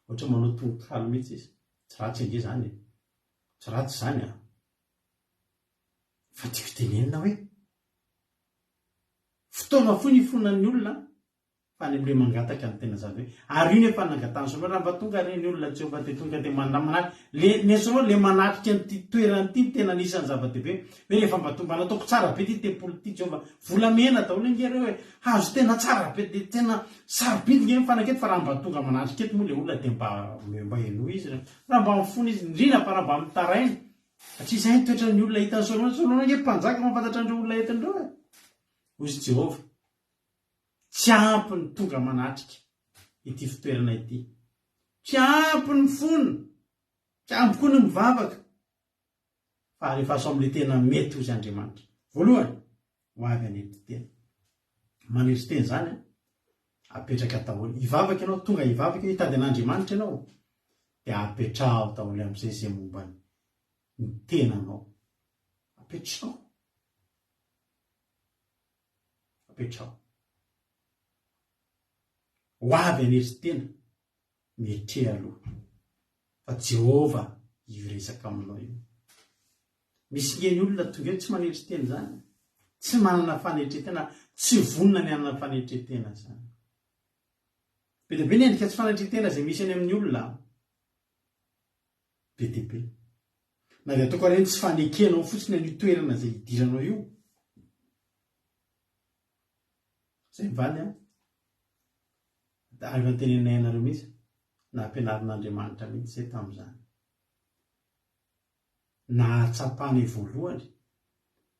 ohatra manao tongokaly mihitsy izy tsy ratsy ange zany tsy ratsy zany fa tiako tenenina hoe fotoana foy ny fonan'ny olona fa ny amle mangataka ny tena zany hoe ary iny efa nangatany so raha mba tonga reny olona Jehova dia tonga dia manamanaky nesao le manatrika nyty toerany ty tena nisan'ny zava-dehibe hoe rehefa mba tonga nataoko tsara be ty tempolo ty Jehova volamena daholo ingera hoe hazo tena tsara be dia tena sarobidy nge mifanaketo fa raha mba tonga manatrika eto moa le olona dia mba eno izy raha mba mifona izy indrina fa raha mba mitarainy satria izay toetra ny olona hitany solona nge mpanjaka mampantatra andreo olona etindreo ozy Jehova tsy ampy ny tonga manatrika ity fitoerana ity tsy ampy ny fona tsy ampy koa ny mivavaka fa rehefa so am'le tena mety ozy Andriamanitra voalohany ho avy anety tena manery teny zany apetraka daholo ivavaka ianao tonga ivavaka hitady an'Andriamanitra ianao dia apetrao daholo am'izay zay mombany ny tenanao apetrao ho avy anery tena metre aloha fa Jehova io resaka aminao io misy ngeny olona tonga eo tsy manery teny zany tsy manana fanetretena tsy vonina ny anana fanetretena zany be dia be ny endrika tsy fanetretena zay misy any amin'ny olona be dia be na dia ataoko reny tsy fanekenao fotsiny ny toerana zay hidiranao io zay mivany da rehefa tenenay anareo mihitsy na ampianarin'Andriamanitra mihitsy zay tamin'izany nahatsapany voalohany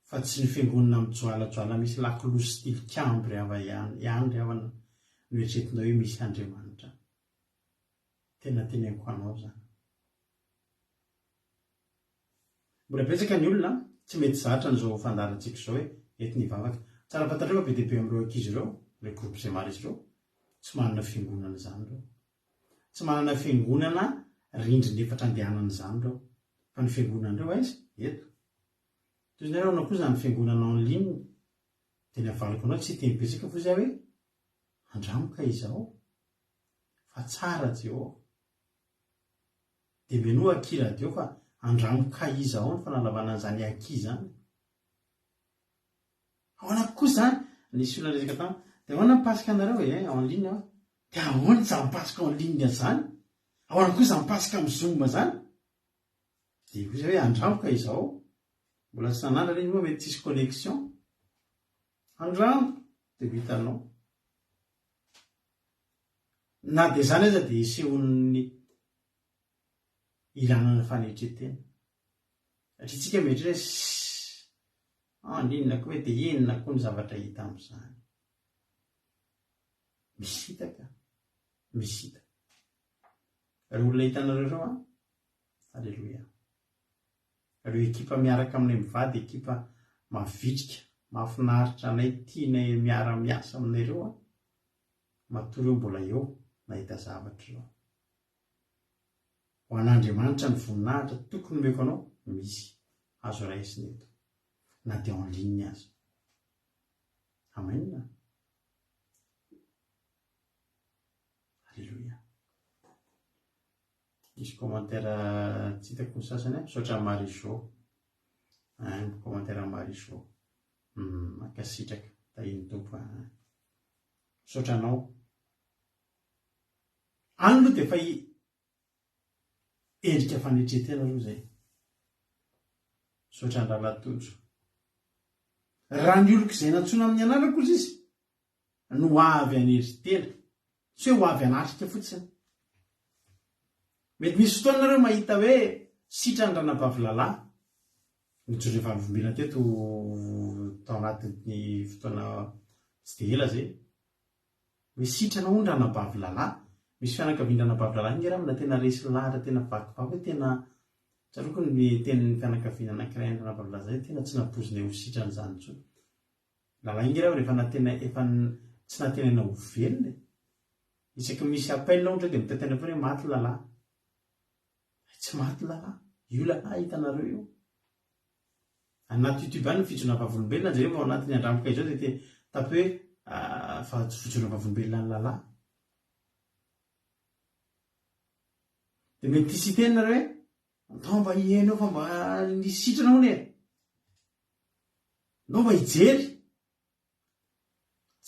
fa tsy ny fiangonana mijoalajoala misy lakilosy tilikambo ry hava ihany ry havana noetretinao hoe misy Andriamanitra tena teneniko anao zany mbola betsaka ny olona tsy mety zatra n'izao fandarantsika zao hoe ety ny vavaka tsara fantatreo be dia be amin'ireo ankizy ireo le groupe izay maro izy ireo tsy manana fiangonana zany ireo tsy manana fiangonana rindrina efatra andehanana zany ireo fa ny fiangonana ireo aiza eto toy nareo anao koa zany fiangonana en ligne dia ny avaliko anao tsy teny betsaka fo zay hoe andramoka izao fa tsara Jehova dia menoa akiradio fa andramoka izao ny fanalavana an'izany aki zany ahoana koa zany nisy olona resaka tamy dia ahoana mipasika anareo en ligne dia ahoana za mipasika en ligne zany ahoana koa za mipasika amin'ny Zoom zany dia koa zay hoe andramoka izao mbola tsy nanana reny moa mety tsisy connexion andramo dia vitanao na dia zany aza dia isehon'ny ilanana fanetretena satria tsika mety hoe andinina koa hoe dia enina koa ny zavatra hita amin'izany misy hitaka reo olona hitanareo ireo alleloia reo ekipa miaraka aminay mivady ekipa mavitrika mahafinaritra anay tianay miara-miasa aminay ireo matory eo mbola eo nahita zavatra ireo ho an'Andriamanitra ny voninahitra tokony meko anao misy azo raisiny eto na dia en ligne azy amen alleloia misy commentaire tsy hitako ny sasany misaotra Mariso commentaire Mariso makasitraka tahiny tompo misaotra anao any aloha dia fa endrika fanetretena aloha zay misaotra ny Ralatondro raha ny oloko izay nantsona amin'ny anarako izy no avy anery tena tsy hoe ho avy anatrika fotsiny mety misy fotoana nareo mahita hoe sitra ny ranabavy-lalahy nijoro efa mivombina teto tao anatin'ny fotoana tsy dia ela zay hoe sitranao ny ranabavy-lalahy misy fianakaviandrana bavilalany raha mina tena resy lahatra tena vakivaky hoe tena tsaroko ny tenin'ny fianakaviana anankiray andrana bavilaza zay tena tsy napozina ho sitrany zany tsony lalàna raha rehefa natena efa tsy natenana ho velona isaky misy appel ohatra dia mitatena foana hoe maty lalahy tsy maty lalahy io lalahy hitanareo io anaty youtube any ny fijona vavolombelona zay rehefa ao anatin'ny andramoka izao dia tapy hoe fa fijona vavolombelona ny lalahy dia mety tisy tenareo hoe atao mba hihainao fa mba nisitrana hony e nao mba hijery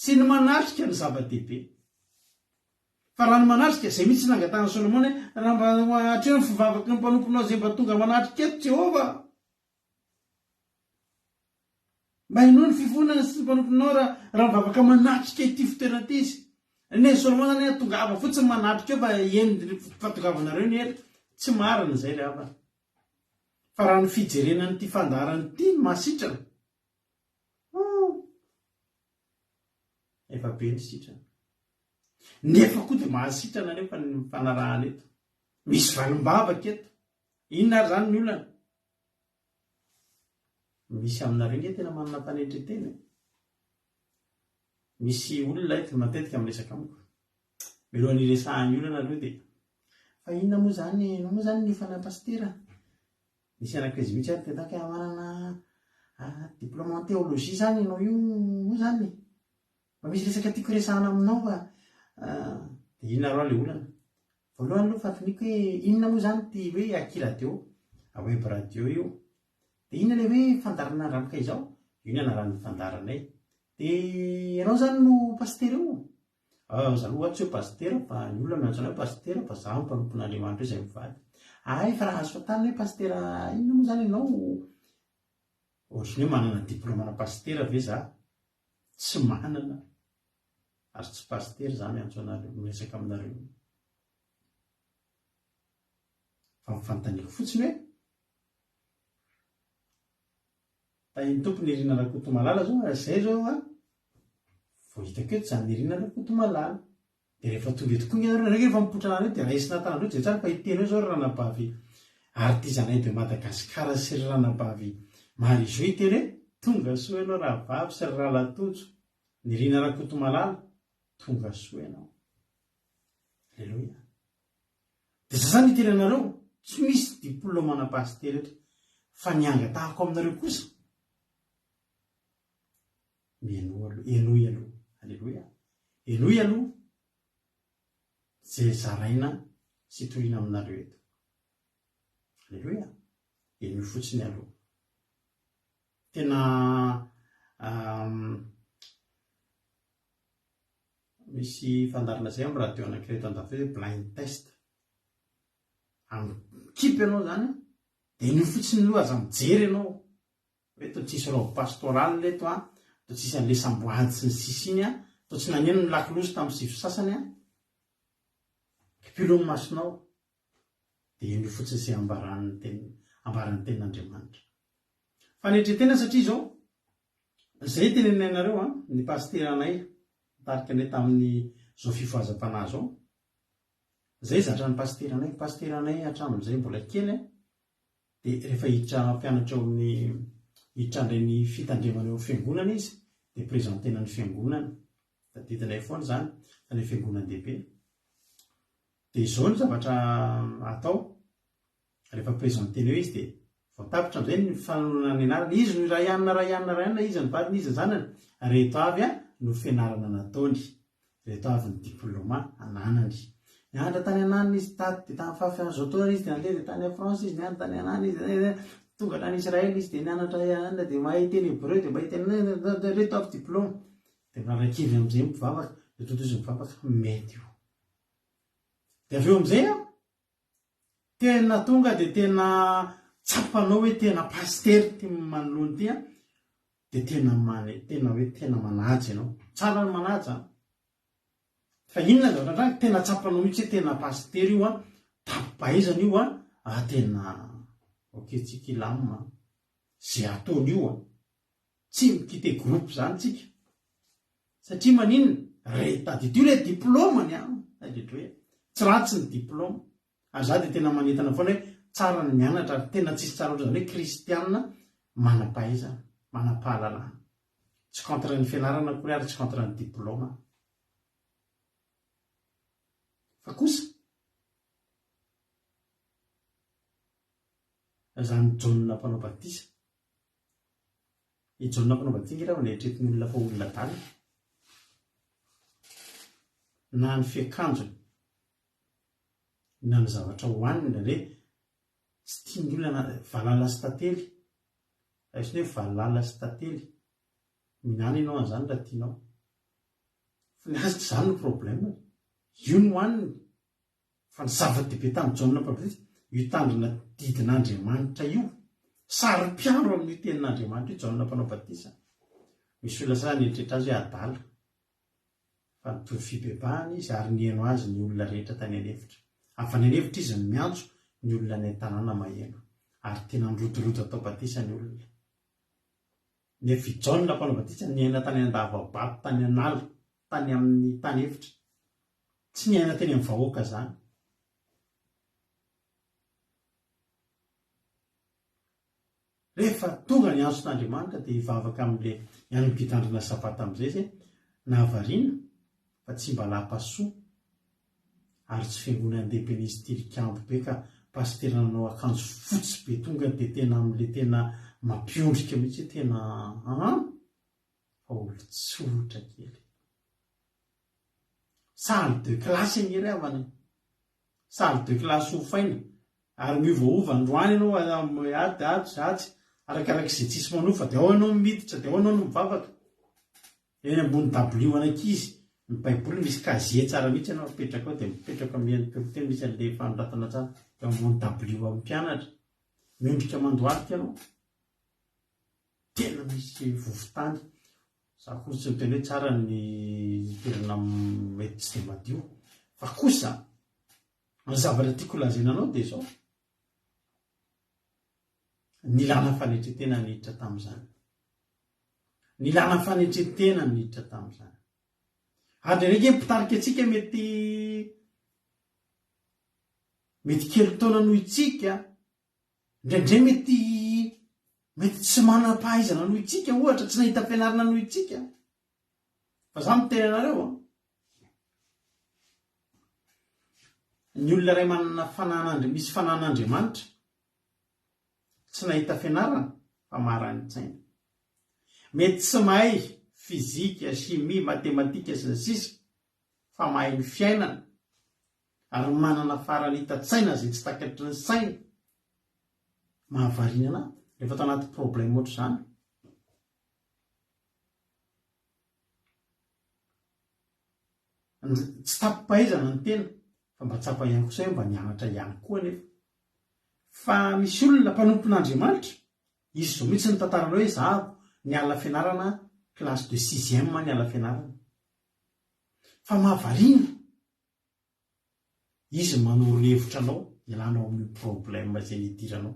sy ny manatrika ny zava-dehibe fa raha ny manatrika zay mitsy nangatana Solomona raha mba hatreo ny fivavaky ny mpanomponao zay mba tonga manatrika eto Jehova mba hinoa ny fifonana sy ny mpanomponao raha mivavaka manatrika ity fitoerana ity izy ne Solomona ne tongava fotsiny manatrika eo fa eny fatongavanareo ny ely tsy marina zay rehefa fa raha ny fijerenany ity fandarany ity mahasitrana efa be ny sitrana nefa koa dia mahasitrana nefa ny fanarahana eto misy valim-bavaka eto inona ary zany ny olana misy aminareo nge tena manana mpanetretena misy olona eto matetika amin'resaka amiko milohan'ny resahany olana aloha dia fa inona moa zany ny fanapastera misy anak'izy mihitsy ary tetaka manana diplôme en théologie zany ianao io moa zany fa misy resaka tiako resahana aminao fa dia inona roa ilay olana voalohany aloha fatoniko hoe inona moa zany ty hoe akiradio web radio io dia inona ilay hoe fandarana andramoka izao io ny anaran'ny fandaranay dia ianao zany no pastera io za aloha tsy hoe pastera fa ny olona miantsona hoe pastera fa za mpanompon'Andriamanitra izay mivady ay fa raha azo fatana hoe pastera inona moa zany ianao ohatrany hoe manana diplômana pastera ve za tsy manana ary tsy pastera za miantso anareo miresaka aminareo fa mifanontaniako fotsiny hoe tahiny tompony irina rakoto malala zao zay zao vao hitako eto zany irina rakoto malala dia rehefa tonga etokoa nge rehefa mipotra anareo dia raisina tanandreo zay tsara fa hiteneo zao ry ranabavy artizanay de Madagasikara sy ry ranabavy marizo hiteny hoe tonga soa ianao raha vavy sy ry rahalatojo ny irina rakoto malala tonga soa ianao alleloia dia za zany hiteny anareo tsy misy diplômana pastera eto fa nianga tahako aminareo kosa enoy aloha alleloia enoy aloha zay zaraina sy toriana aminareo eto alleloia enoy fotsiny aloha tena misy fandarana zay amin'ny radio anankiray eto an-dafy hoe blind test amikipy ianao zany dia enoy fotsiny aloha aza mijery ianao hoe to tsisy rao pastoral leto to tsisy an'le samboady sy ny sisiny to tsy naneno ny lakilozy tamin'ny sivy sasany kipilo ny masonao dia enoy fotsiny izay ambaran'ny tenin'Andriamanitra fanetretena satria zao zay tenenainareo ny pasteranay tarika anay tamin'ny zao fifoazam-panahy zao zay zatra ny pasteranay hatramin'izay mbola kely dia rehefa hiditra mpianatra ao amin'ny hiditra andrany fitandremana eo fiangonana izy dia prezentena ny fiangonana taditinay foana zany tany fiangonan-dehibe dia izao ny zavatra atao rehefa prezentena eo izy dia voatapitra am'izay ny fanonana ny anarana izy no rayanina izy ny vadiny izy ny zanany reto avy no fianarana nataony reto avy ny diplôma ananany niandra tany ananiny izy tady dia tamin'ny fahafian'izao taona izy dia nandeha dia tany France izy niandra tany anany izy tonga tany Israely izy dia nianatra anana dia mahay teny hébreu dia mahiteny reto avy diplôma dia miarakivy amin'izay mivavaka dia totozy mivavaka mety io dia avy eo amin'izay tena tonga dia tena tsapanao hoe tena pastery ty manoloany ty dia tena hoe tena manaja ianao tsara ny manaja fa inona zaotratrany tena tsapanao mihitsy hoe tena pastery io tapaizana io tena oketsika ilamina zay ataony io tsy mikite groupe zany tsika satria maninona retady ty le diplômany hoe tsy ratsy ny diplôma aza dia tena manentana foana hoe tsara ny mianatra ary tena tsisy tsara oatra zany hoe kristianina manam-pahaizana manam-pahalalana tsy contre ny fianarana koa ary tsy contre ny diplôma fa kosa zany jauna mpanao batisa i jauna mpanao batisa raha neritretin'ny olona fa olona tany na ny fiakanjony na ny zavatra hohanina hoe tsy tiany olona valala sy tantely aisiny hoe valala sy tantely minana ianao an'izany raha tianao fa ny azy tsy zany ny problème io no hohaniny fa ny zava-dehibe tamin'ny jauna mpanao batisa io tandrina didin'Andriamanitra io sary-piaro amin'io tenin'Andriamanitra io jauna mpanao batisa misy olona sasany neritretra azy hoe adala fa nitovy fibebahana izy ary nihaino azy ny olona rehetra tany anefitra afa ny anefitra izy ny miantso ny olona ny tanàna maheno ary tena nirotoroto atao batisa ny olona nefa i jauna mpanao batisa niaina tany an-davabato tany anala tany amin'ny tany efitra tsy niaina teny amin'ny vahoaka zany rehefa tonga ny antso n'Andriamanitra dia hivavaka amin'le ihany mpitandrina sabata amin'izay zay nahavariana fa tsy mba lampasoa ary tsy fiangonana an-dehibe n'izy tilikambo be ka pastera nanao akanjo fotsy be tonga dia tena amin'le tena mampiondrika mihitsy tena fa olo-tsotra kely salle de classe ngery avana salle de classe ho faina ary miovaova androany ianao atsy arakarak'izay tsisy manofa dia ao ianao miditra dia ao ianao no mivavaka eny ambony dabilio anankizy ny baiboly misy kazie tsara mihitsy ianao mipetraka ao dia mipetraka mihainy misy an'le fanoratana tsara dia ambony dabilio amin'ny mpianatra miondrika mandoarika ianao tena misy vovotany za koa tsy miteny hoe tsara ny toerana mety tsy dia madio fa kosa ny zavatra tiako lazaina anao dia zao nilana fanetretena niditra tamin'izany nilana fanetretena niditra tamin'izany ary ndraiky mpitarika antsika mety kely taona noho itsika indraindray mety tsy manam-pahaizana noho itsika ohatra tsy nahita fianarana noho itsika fa za miteny anareo ny olona ray manana misy fanan'Andriamanitra tsy nahita fianarana fa marani-tsaina mety tsy mahay fizika chimie matematika sy ny sisa fa mahay ny fiainana ary manana faranita-tsaina zay tsy takatry ny saina mahavarinana rehefa tao anaty problème oatra zany tsy tapo-pahaizana ny tena fa mba tsapa ihany kosa hoe mba nianatra ihany koa nefa fa misy olona mpanompon'Andriamanitra izy zao mihitsy ny tantarana hoe zaho niala fianarana classe de 6e niala fianarana fa mahavariana izy manoro hevitra anao ilanao amin'ny problème zay nidiranao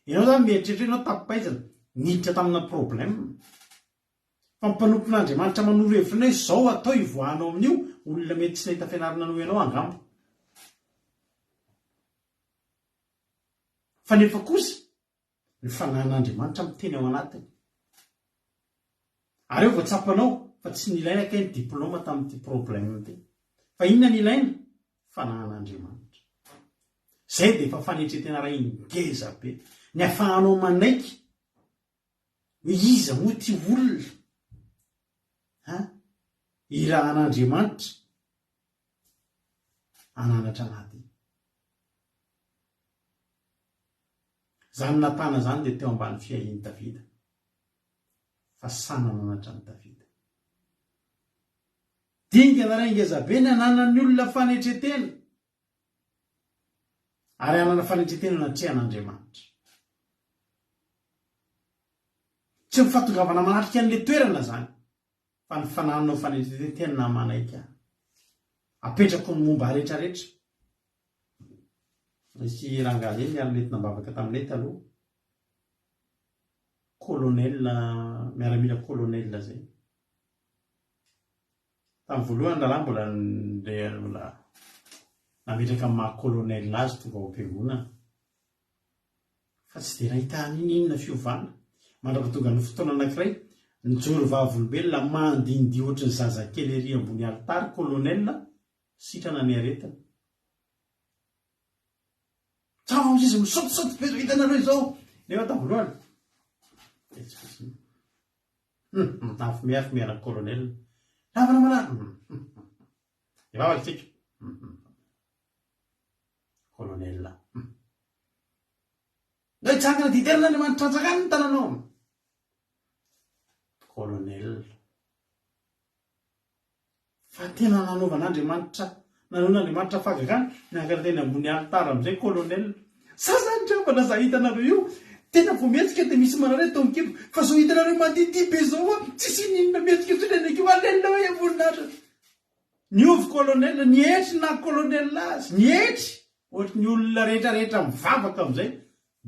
ianao zany mieritreritra ianao tapo-pahaizana niditra tamina problème fa mpanompon'Andriamanitra manoro hevitra anao hoe zao atao ivoahanao amin'io olona mety tsy nahita fianarana noho ianao angamba fa nefa kosa ny fanan'Andriamanitra miteny ao anatiny ary eo voatsapanao fa tsy nilaina kay ny diplôma tamin'ity problème ty fa inona ny ilaina fanan'Andriamanitra zay dia efa fanetretena raha ingeza be ny afahanao manaiky hoe iza moa ty olona irahan'Andriamanitra ananatra anaty zany natana zany dia teo ambany fiahiany Davida fa sanananatra ny Davida dingana raha ingezabe ny ananan'ny olona fanetretena ary anana fanetretena natrehan'Andriamanitra tsy mifatongavana manatrika an'le toerana zany fa ny fanananao fanetretena tena manaiky apetrako ny momba rehetrarehetra misy rangahy eny ary mety nambavaka taminay taloha colonel miaramila colonel zay tamin'ny voalohany raha mbola nametraka amin'ny maha-kolonel azy tonga ao am-piangonana fa tsy dia nahitany inona fiovana mandrapatonga ny fotoana anankiray nijoro vavolombelona mandindy ohatry ny zazakely ery ambony alitary kolonel sitrana ny aretina tsao am'izy misotisoty be zao hitanareo izao nefa tavoalohany nafimeafimehana kolonel lavana manary evavatsika kolonel no hitsangana diterina ny manitrantsakany ny tananao kolonel fa tena nanaovan'Andriamanitra nanon'Andriamanitra fagakany nankarateny ambony alitara amin'izay kolonel sasany trambana za hitanareo io tena vo mihetsika dia misy manareo tomkibo fa zao hitanareo mandidi be zao tsisy ninona mihetsika tsoleneko alelona hoe amboninahitra niovy kolonel nihetry na kolonel azy nihetry ohatry ny olona rehetrarehetra mivavaka amin'izay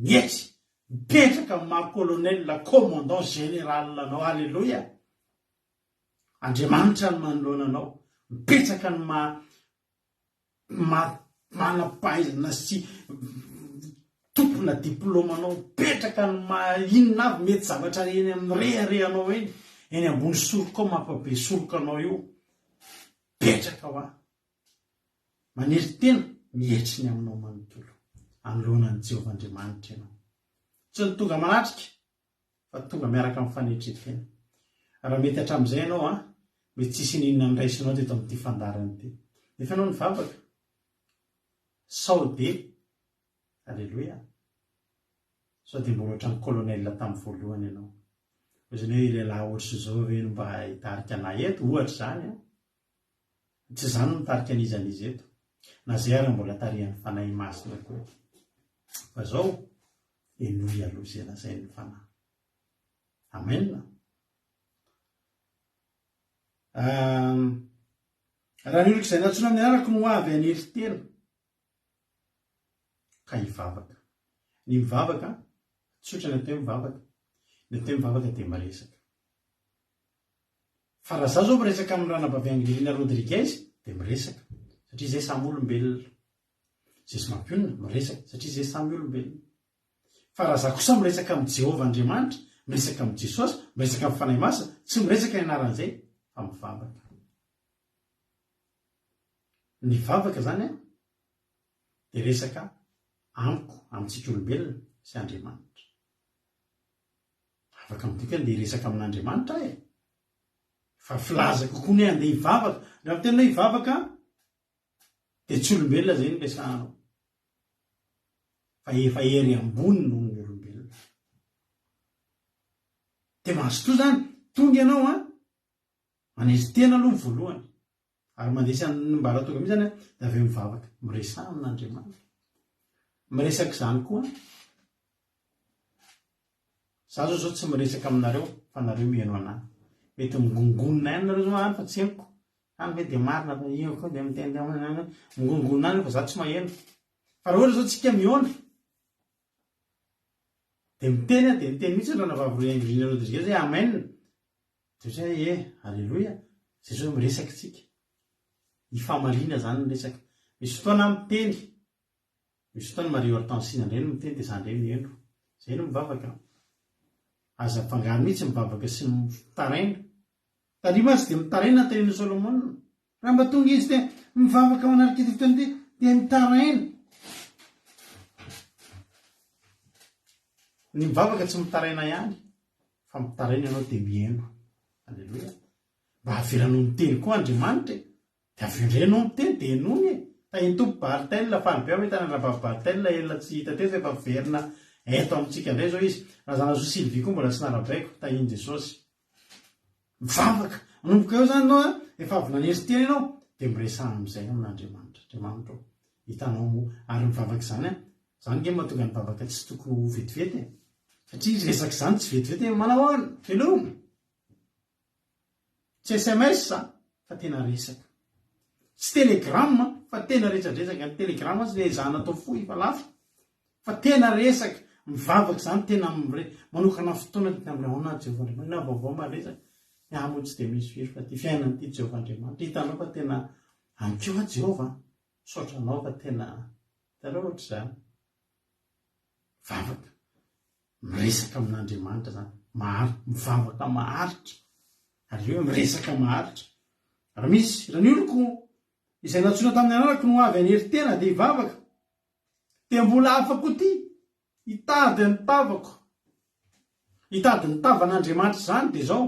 nihetry mipetraka amin'ny maha kolonel commandant général anao alleloia Andriamanitra ny manoloananao mipetraka ny manampahaizana sy tompona diplomanao mipetraka ny inona avy mety zavatra eny amin'ny reharehanao eny ambony soroka ao mampabe soroka anao io mipetraka ho manery tena mihetry ny aminao manontolo anoloanan'i Jehovahandriamanitra ianao tsy ny tonga manatrika fa tonga miaraka amin'ny fanetretena raha mety hatramin'izay ianao mety tsisy ninona ny raisinao teto amin'ity fandarany ity nefa ianao nivavaka sao dia alleloia sao dia mbola ohatran'ny kolonel tamin'ny voalohany ianao izany hoe lehilahy ohatry zao hoe mba hitarika anay eto ohatra zany tsy zany mitarika an'izan'izy eto na zay ary mbola tarihan'ny fanahy masina koa fa zao enoy aloha zay nazay ny fanahy amen raha ny olika izay natsona amin'ny arako no avy anery tena ka hivavaka ny mivavaka tsotra ny ateo mivavaka ny ateo mivavaka dia miresaka fa raha zao miresaka amin'ny ranabavy Angelina Rodriguez dia miresaka satria izay samy olombelona Jesy mampionina miresaka satria izay samy olombelona fa raha za kosa miresaka amin'ny Jehova Andriamanitra miresaka amin'ny Jesosy miresaka amin'ny fanahy masina tsy miresaka ianaran'izay fa mivavaka ny vavaka zany dia resaka amiko amintsika olombelona sy Andriamanitra afaka midikany dia resaka amin'Andriamanitra fa filaza kokoa ny andeha hivavaka raha tena hivavaka dia tsy olombelona zay ny resanao fa efa ery ambony noho ny olombelona dia mahazo toa zany tonga ianao manezy tena aloha ny voalohany ary mandesy ny mbaratonga mihitsy zany dia aveo mivavaka miresana amin'Andriamanitra miresaka izany koa za zao tsy miresaka aminareo fa nareo mihaino anahy mety migongonona any nareo zao any fa tsy henoko any hoe dia marina fa io koa dia mitende migongonona any fa za tsy maheno fa raha ohatra zao tsika mihaona dia miteny dia miteny mihitsy raha navavy Angelina Rodriguez hoe amen dia zay alleloia zay zao miresaka tsika hifamarina zany ny resaka misy fotoana miteny misy fotoana Marie Hortensine indray no miteny dia za indray mihaino zay no mivavaka aza fangaro mihitsy mivavaka sy mitaraina tarima tsy dia mitaraina tenin'ny Solomon raha mba tonga izy dia mivavaka manaraka ity fotoana ity dia mitaraina ny mivavaka tsy mitaraina ihany fa mitaraina ianao dia mihaino alleloia mba haveranao miteny koa Andriamanitra dia avendrenao miteny dia enony tahiny tompo Bartel falibe aho hitana raha Bartel elona tsy hita teto efa verina eto amintsika indray zao izy raha zana zo Sylvie koa mbola tsy narabaiko tahiny Jesosy mivavaka manomboka eo zany anao efa avy nanery tena ianao dia miresana amin'izay amin'Andriamanitra Andriamanitra hitanao ary mivavaka izany zany nge mahatonga ny vavaka tsy tokony ho vetivety satria izy resaka izany tsy vetivety manao any veloma tsy SMS fa tena resaka tsy telegrama fa tena resaka ny telegrama tsy le zana atao fohy fa lafa fa tena resaka mivavaka zany tena manokana fotoana tena amin'ilay ao Jehovahandriamanitra na vaovao maresaka moa tsy dia misy firy fa ty fiainana ity Jehovahandriamanitra hitanao fa tena ankeo Jehova sotranao fa tena ohatr' zany vavaka miresaka amin'Andriamanitra zany mivavaka maharitra ary eo miresaka maharitra raha ny oloko izay natsoina tamin'ny anarako no avy any eritena dia hivavaka dia mbola afaka ty hitady ny tavan'Andriamanitra zany dia zao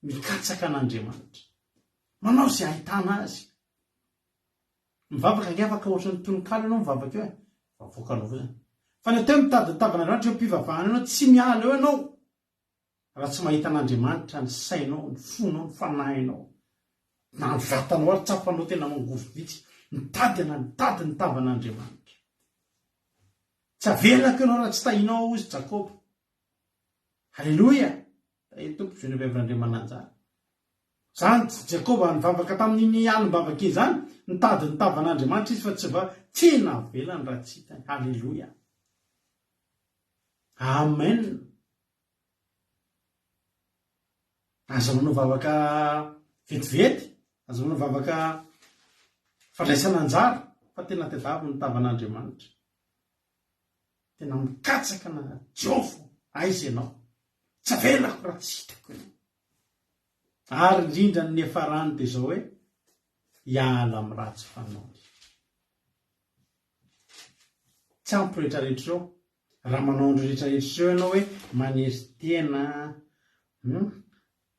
mikatsaka an'Andriamanitra manao izay ahitana azy mivavaka afaka ohatry ny tononkalo ianao mivavaka eo vavoakanao zany fa ny ateo mitady ny tavan'Andriamanitra eo mpivavahana ianao tsy miala eo ianao raha tsy mahita an'Andriamanitra ny sainao ny fonao ny fanahinao na ny vatanao ary tsapanao tena mangovo vitsy mitady ny tavan'Andriamanitra tsy avelako ianao raha tsy tahinao izy Jakoba halleloia tompo zay nevevin'Andriamanitra mananjara zany Jakoba nivavaka tamin'ny alim-bavaka zany nitady ny tavan'Andriamanitra izy fa tsy navelany raha tsy hitany halleloia amen aza manao vavaka vetivety aza manao vavaka fandraisana anjara fa tena tedavo ny tavan'Andriamanitra tena mikatsaka na Jehova aiza ianao tsy avelako raha tsy hitako ianao ary indrindra ny efarany dia zao hoe hiala amin'ny ratsy fanaony tsy ampy rehetrarehetra zao raha manao andro rehetrarehetra zao ianao hoe manery tena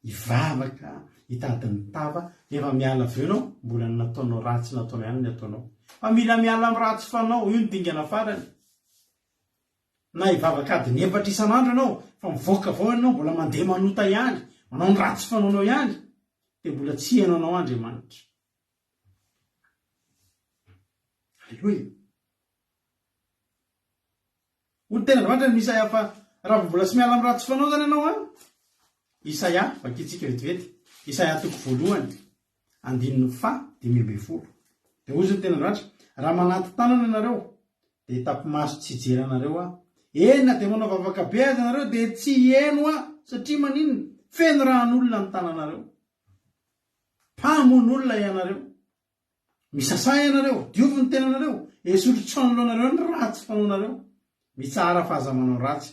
hivavaka hitady ny tava efa miala avy eo ianao mbola nataonao ratsy nataonao ihany ny ataonao fa mila miala amin'ny ratsy fanao io ny dingana farany na hivavaka adiny efatra isan'andro ianao fa mivoaka avao ianao mbola mandeha manota ihany manao ny ratsy fanaonao ihany dia mbola tsy henanao Andriamanitra halleloia olo tena Andriamanitra Isaia fa raha mbola tsy miala amin'ny ratsy fanao zany ianao Isaia vakitsika vetivety Isaia 1:5-10 dia ozy ny tena Andriamanitra raha mananty tanana ianareo dia tapi-maso tsy hijery anareo ena dia manao vavaka be azy anareo dia tsy heno satria maninona feno rahan'olona ny tananareo mpamon'olona ianareo misasa ianareo diovy ny tenanareo esotra tranonanareo ny ratsy fanaonareo mitsara fahaza manao ratsy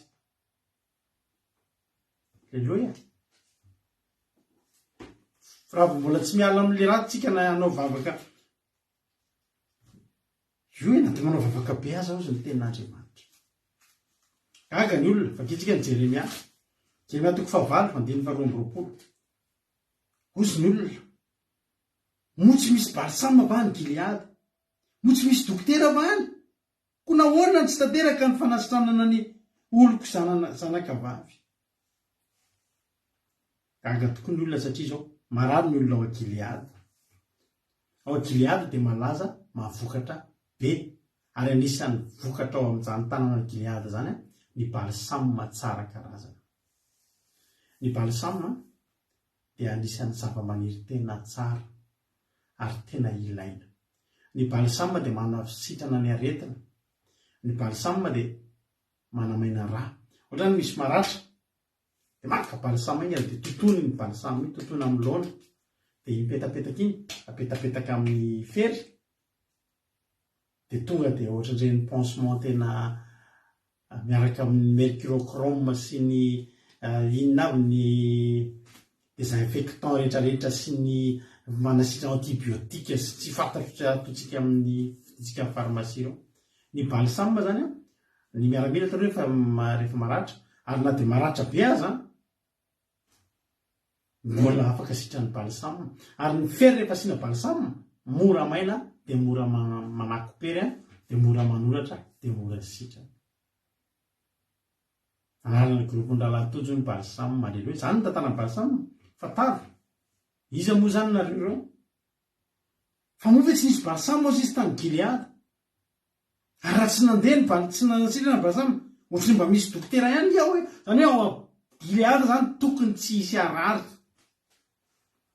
halleloia raha mbola tsy miala amin'le ratsy tsika na anao vavaka io ena dia manao vavaka be azy ao izy ny tenin'Andriamanitra gaga ny olona vakitsika ny Jeremia 9:20 ozy ny olona motsy misy balsama va ny Gileady motsy misy dokotera va any ko nahoana ny tsy tanteraka ny fanasitranana ny oloko zanakavavy gaga tokoa ny olona satria zao marary ny olona ao Gileady dia malaza mahavokatra be ary anisan'ny vokatra ao amin'izany tanana ny Gileady zany ny balsama tsara karazana ny balsama dia anisan'ny zava-maniry tena tsara ary tena ilaina ny balsama dia manasitrana ny aretina ny balsama dia manamaina rà ohatrany misy maratra dia maka balsama iny dia totony ny balsama iny totona amin'ny laona dia ipetapetaka iny apetapetaka amin'ny fery dia tonga dia ohatran'ireny pansement tena miaraka amin'ny mercurochrome sy ny inona avy ny désinfectant rehetrarehetra sy ny manasitra antibiotika sy tsy fantatro atotsika amin'ny fitsika amin'ny pharmacie reo ny balsame zany ny miaramila tao rehefa maratra ary na dia maratra be aza mbola afaka sitrany balsame ary ny fery rehefa sina balsame mora maina dia mora manakopery dia mora manoratra dia mora sitra analana groupe-ndralatojo ny balsame aleloha zany ny tantana balsame fataro iza moa zany nareo reo fa moa ve tsy nisy balsame ao sisy tany Gileady ary raha tsy nandeha tsy nanasitrana balsame ohatrany mba misy dokotera ihany ao zany hoe ao Gileady zany tokony tsy hisy arary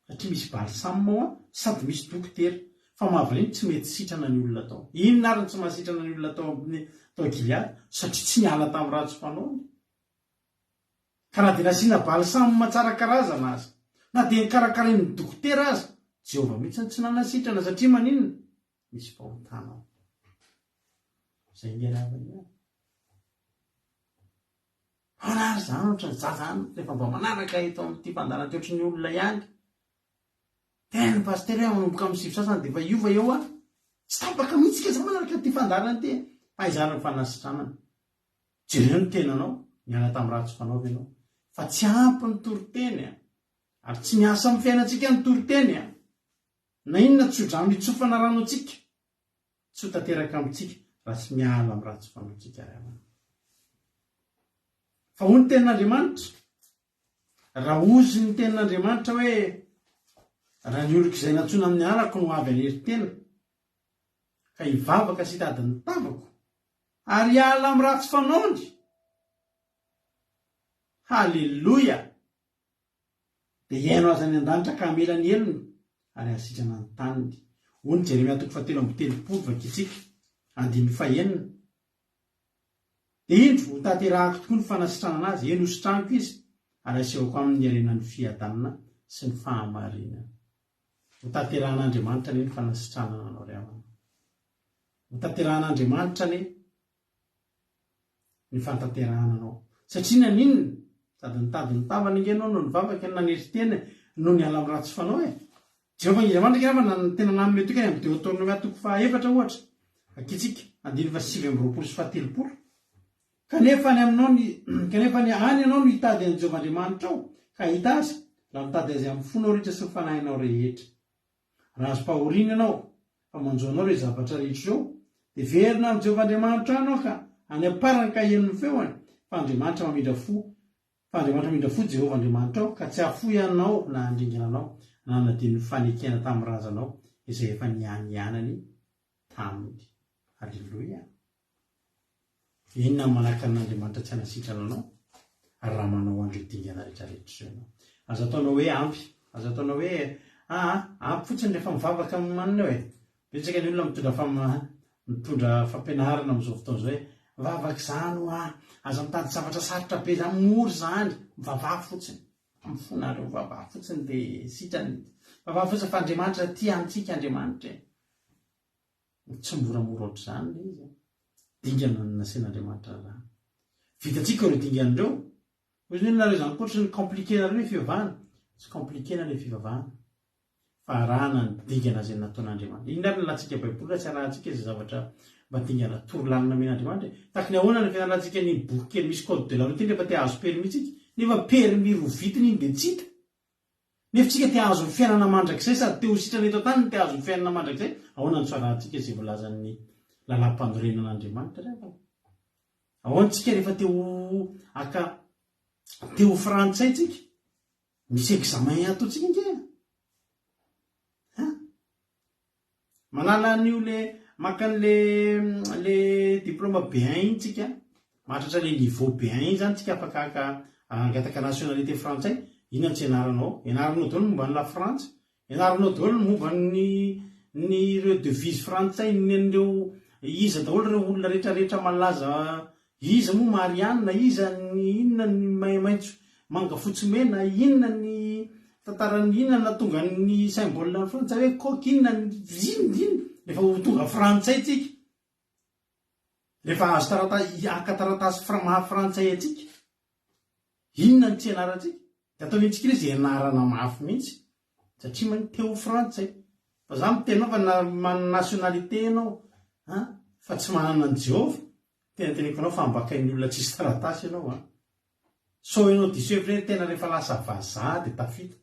satria misy balsame ao sady misy dokotera fa mahavaliny tsy mety sitrana ny olona tao inona ary tsy mahasitrana ny olona tao Gileady satria tsy niala tamin'ny ratsy fanaony ka raha dia nasiana balsame tsara karazana azy na dia nikarakarain'ny dokotera azy Jehova mihitsy tsy nanasitrana satria maninona misy fahotanao zay ngeravany anary zany ohatra ny zazany rehefa mba manaraka eto amin'ity fandarana ty ohatry ny olona ihany tena ny pastery manomboka amin'ny sivy sasany dia efa iova eo a tsy tapaka mihitsy keza manaraka ty fandarana ty fahaizana ny fanasitranana jereo ny tenanao miala tamin'ny ratsy fanaovy ianao fa tsy ampy ny toriteny ary tsy miasa amin'ny fiainantsika ny toriteny na inona tsy hodrano itsofana rano antsika tsy ho tanteraka amintsika raha tsy miala amin'ny ratsy fanaontsika ravana fa ho ny tenin'Andriamanitra raha ozy ny tenin'Andriamanitra hoe raha ny oloka izay natsoina amin'ny arako no avy anery-tena ka hivavaka sy hitady ny tavako ary hiala amin'ny ratsy fanaony halleloia dia hiaino azy any an-danitra ka hamela ny elony ary hasitrana ny taniny ho ny Jeremia 3:7 vakitsika 5:9 dia indro ho tanterahako tokoa ny fanasitranana azy eny hositraniko izy ary asehoko amin'ny arenan'ny fiadanana sy ny fahamarinana ho tanterahan'Andriamanitra ny fanasitranana anao ry havana ho tanterahan'Andriamanitra ny fantanterahana anao satria naninona sady nitady ny tavana ingenao no nivavaka ny nanery-tena no ny ala amin'ny ratsy fanao Jehovah Andriamanitra kava tena nanome toka amin'ny Deutéronome 4 ohatra akitsika 5:9-7 kanefa ny aminao kanefa ny any ianao no hitady an'i Jehovah Andriamanitra ao ka hita azy raha mitady azy amin'ny fonao rehetra sy ny fanahinao rehetra raha azo pahoriana ianao fa manjoanao re zavatra rehetra zao dia verina amin'ny Jehovah Andriamanitra anao ka any aparany kahen'ny feoany fa Andriamanitra mamindra fo Jehovah Andriamanitra ao ka tsy hafo ianao na handringana anao na nadiny fanekena tamin'ny razanao izay efa nianianany taminy. Halleluia. Inona manaka n'Andriamanitra tsy hanasitrana anao ary raha manao andreo dingana rehetrarehetra zao ianao azo ataonao hoe ampy azo ataonao hoe ampy fotsiny rehefa mivavaka amin'ny manina hoe betsaka ny olona mitondra fampianarana amin'izao fotoana zao hoe mivavaka izany aza mitady zavatra sarotra be zany mory zany mivavaha fotsiny mifonareo mivavaha fotsiny dia sitrany mivavaha fotsiny fa Andriamanitra tia amintsika Andriamanitra tsy moramora ohatr' izany le izy dingana ny nasen'Andriamanitra raha vitantsika ireo dingan'ireo ozy ny nareo zany koatra ny komplikenareo ny fivavahana tsy komplikena le fivavahana fa arahana ny dingana zay nataon'Andriamanitra iny ary latsika baiboly tsy arahantsika izay zavatra mba dingana torolanina men'Andriamanitra taky ny ahoana ny fianarantsika ny boky kely misy code de la route nefa te hahazo permis-tsika nefa permis rovitiny iny dia tsy hita nefa tsika te hahazo ny fiainana mandrakizay sady te ho sitrana eto an-tany te hahazo ny fiainana mandrakizay ahoana ny tsarahantsika izay volazan'ny lalam-panorenan'Andriamanitra rehefa ahoantsika rehefa te ho frantsay tsika misy examen ataontsika inge manala an'io le maka an'le diplôme B1 iny tsika mahatratra le niveau B1 iny zany tsika afaka angataka nationalité frantsay inona tsy ianaranao daholo momba ny la France ianaranao daholo momba ny ireo devise frantsay n'ireo iza daholo ireo olona rehetrarehetra malaza iza moa Marianina iza ny inona ny maitso manga fotsy mena inona ny tantarany inona natonga ny symbole ny frantsay hoe coq inona ny zinodino rehefa ho tonga frantsay tsika rehefa azo aka taratasy mahafrantsay atsika inona ny tsy ianarantsika dia atao mihitsika izy ianarana mafy mihitsy satria maniteo frantsay fa za mitenao fa nationalité ianao fa tsy manana ny Jehovah tenateneko anao fa ambakain'ny olona tsisy taratasy ianao so ianao disevre tena rehefa lasa vazaha dia tafita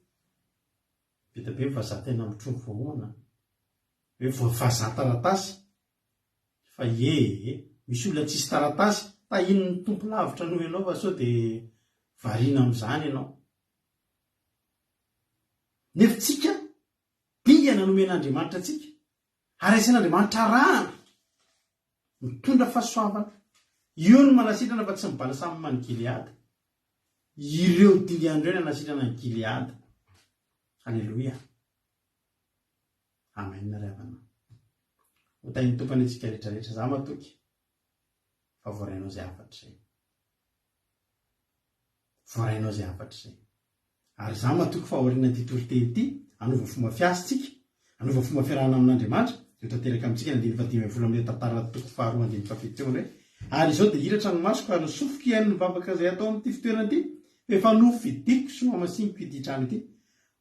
vita be vazaha tena mitrongo voahoana hoe vazaha taratasy fa misy olona tsisy taratasy tahino ny tompo lavitra noho ianao fa so dia variana amin'izany ianao nefa tsika bingana nomen'Andriamanitra tsika ary asen'Andriamanitra rahana mitondra fahasoavana io no manasitrana fa tsy mibala samy many Gileady ireo dingan'ireo ny anasitrana ny Gileady. Halleloia. Amen ry havana ho tain'ny tompany antsika rehetrarehetra za matoky fa voarainao zay afatra zay ary za matoky fa aoriana ty toriteny ity anova fomba fiasa tsika anova fomba fiarahana amin'Andriamanitra io tanteraka amintsika ny 15 amin'ny tantara toko faharoa andiny fafeteona ary izao dia hiratra ny masoko ary nysofoka iain'ny vavaka izay atao amin'ity fitoerana ity efa nofidiko sy mamasiniko ity trano ity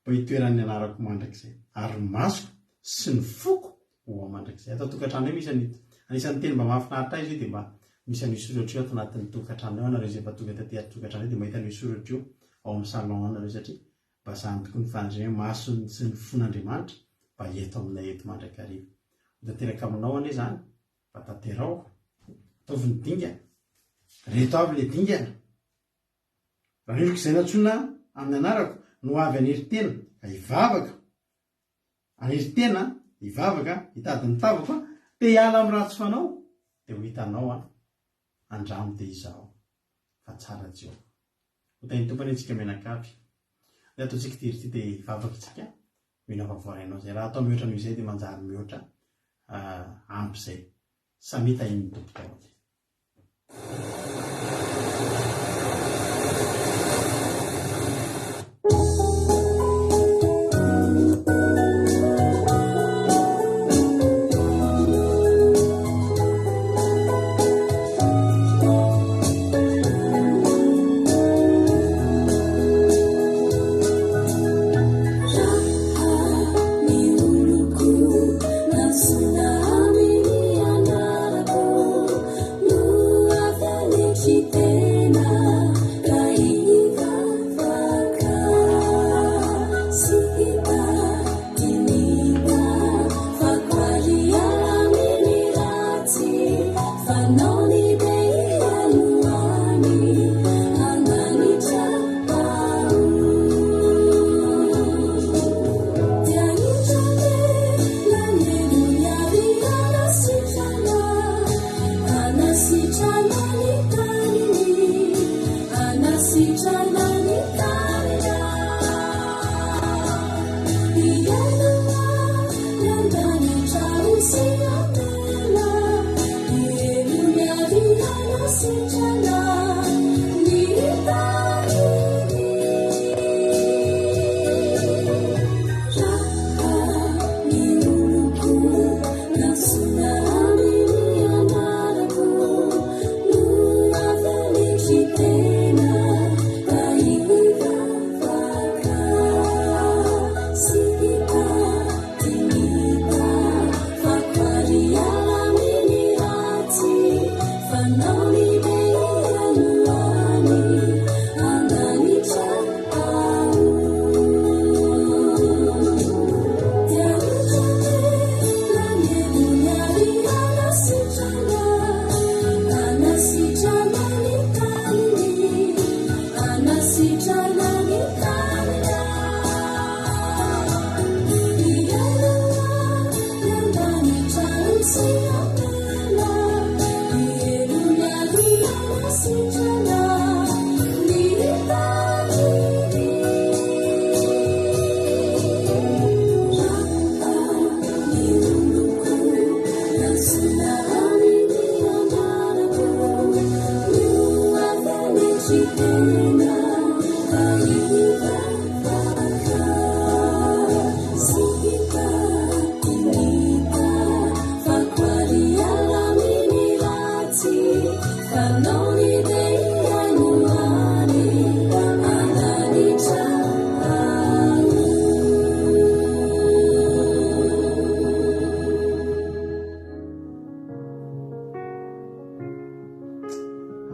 mba hitoeran'ny anarako mandrakizay ary masoko sy ny foko ho mandrakizay atao tokantrano io misy anisan'ny teny mba mahafinaritra izy dia mba misy an'io soratra io ato anatin'ny tokantrano io anareo izay mba tonga taty tokantrano io dia mahita an'io soratra io ao amin'ny salon anareo satria mba zany tokoa ny fanandrena masony sy ny fon'Andriamanitra mba eto aminay eto mandrakariva tanteraka aminao anie zany mba tanterao ataovy ny dingana reto avy le dingana raha iriko izay natsona amin'ny anarako no avy aniritena ka hivavaka aniritena hivavaka hitady ny tavako dia hiala amin'ny ratsy fanao dia ho hitanao andramo dia izaho fa tsara jio ho tany tompany antsika menakavy dia ataontsika tirity dia hivavaka itsika mino vavoarainao zay raha atao mihoatra noho izay dia manjary mihoatra ampy izay samita iny tompo taony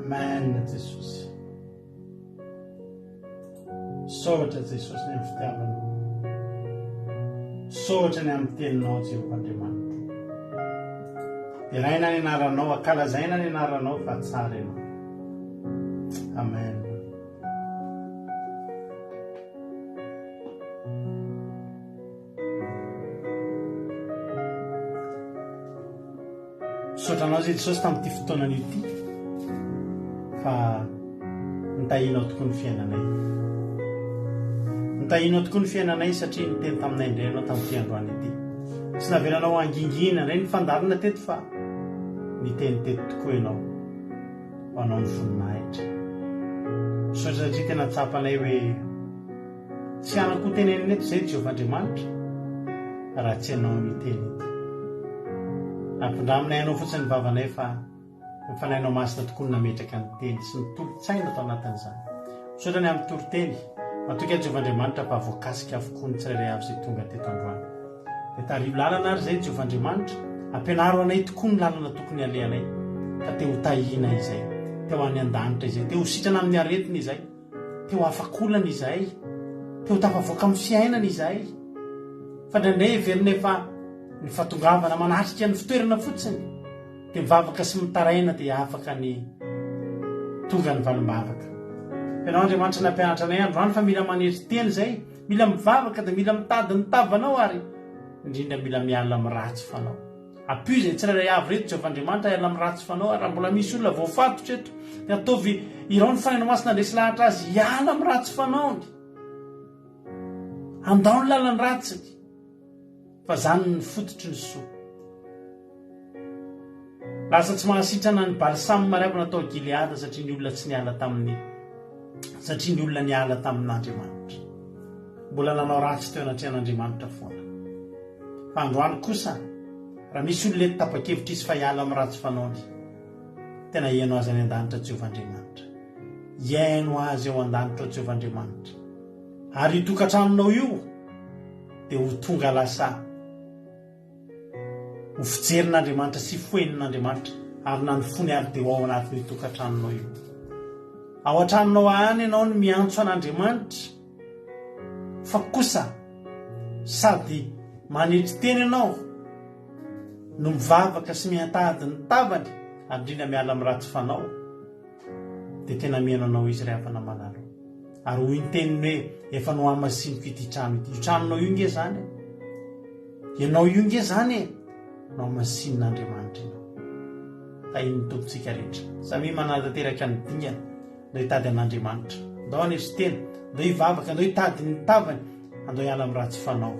Amen Jesosy. Sohatra Jesosy ny amin'ny fitiavanao. Sohatra ny amin'ny teninao Jehovah Andriamanitra. Iraina ny anaranao, ankalazaina ny anaranao fa tsara ianao. Amen. Sotranao zay Jesosy tamin'ity fotoanany ity fa nitahinao tokoa ny fiainanay. Nitahinao tokoa ny fiainanay satria niteny taminay indray ianao tamin'ity androany ity. Tsy naveranao angingina indray ny fandarina teto fa niteny teto tokoa ianao ho anao ny voninahitra. Satria tena tsapanay hoe tsy anako tenenina eto izay Jehovah Andriamanitra raha tsy ianao miteny eto. nampindramina ianao fotsiny ny vavanay fa mifanainao masina tokoa ny nametraka ny teny sy ny tolo-tsaina tao anatin'izany. Misaotrany amin'ny toro-teny matoky a Jehovandriamanitra fa voakasika avokoa ny tsirairay avy izay tonga teto androany. Dia tarivo lalana ary izay Jehovandriamanitra, ampianaro anay tokoa ny lalana tokony alehanay, ka teo tahina izay, teo any an-danitra izay, teo sitrana amin'ny aretina izay, teo afakolana izay, teo tafavoaka amin'ny fiainana izay. Fa ndraindray heverinay fa ny fatongavana manatrika ny fitoerana fotsiny dia mivavaka sy mitaraina dia afaka ny tonga ny valim-bavaka. Ianao Andriamanitra nampianatra anay androany fa mila manery teny izay, mila mivavaka dia mila mitady ny tavanao ary indrindra mila miala amin'ny ratsy fanao. Ampio izay tsirairay avy reto Jehovandriamanitra hiala amin'ny ratsy fanao ary raha mbola misy olona voafatotra eto dia ataovy irao ny fanainao masina andresy lahatra azy hiala amin'ny ratsy fanaony, andao ny lalany ratsiny, fa zany ny fototry ny soa. Lasa tsy mahasitrana ny balsamy mariabo natao Gileada satria ny olona tsy niala tamin'ny satria ny olona niala tamin'Andriamanitra. Mbola nanao ratsy teo anatrehan'Andriamanitra foana. Fa androany kosa raha misy olona eto tapa-kevitra izy fa hiala amin'ny ratsy fanaony, tena hiaino azy any an-danitra Jehovandriamanitra. Hiaino azy eo an-danitra Jehovandriamanitra. Ary io tokantranonao io dia ho tonga lasa ho fijerin'Andriamanitra sy foenin'Andriamanitra ary na ny fony ary dia ho ao anatin'io tokantranonao io. Ao an-tranonao any ianao no miantso an'Andriamanitra, fa kosa sady manetry teny ianao no mivavaka sy miantady ny tavany ary indrindra miala amin'ny ratsy fanao, dia tena mihaino anao izy rehefa namalalo. Ary hoy ny teniny hoe efa no hamasiniko ity trano ity. Io tranonao io nge zany, ianao io nge zany no hamasin'Andriamanitra ianao. Fa iny ny tompontsika rehetra samy manadateraka ny dingana andao hitady an'Andriamanitra, andao anesy teny, andao hivavaka, andao hitady ny tavany, andao hiala amin'ny ratsy fanao,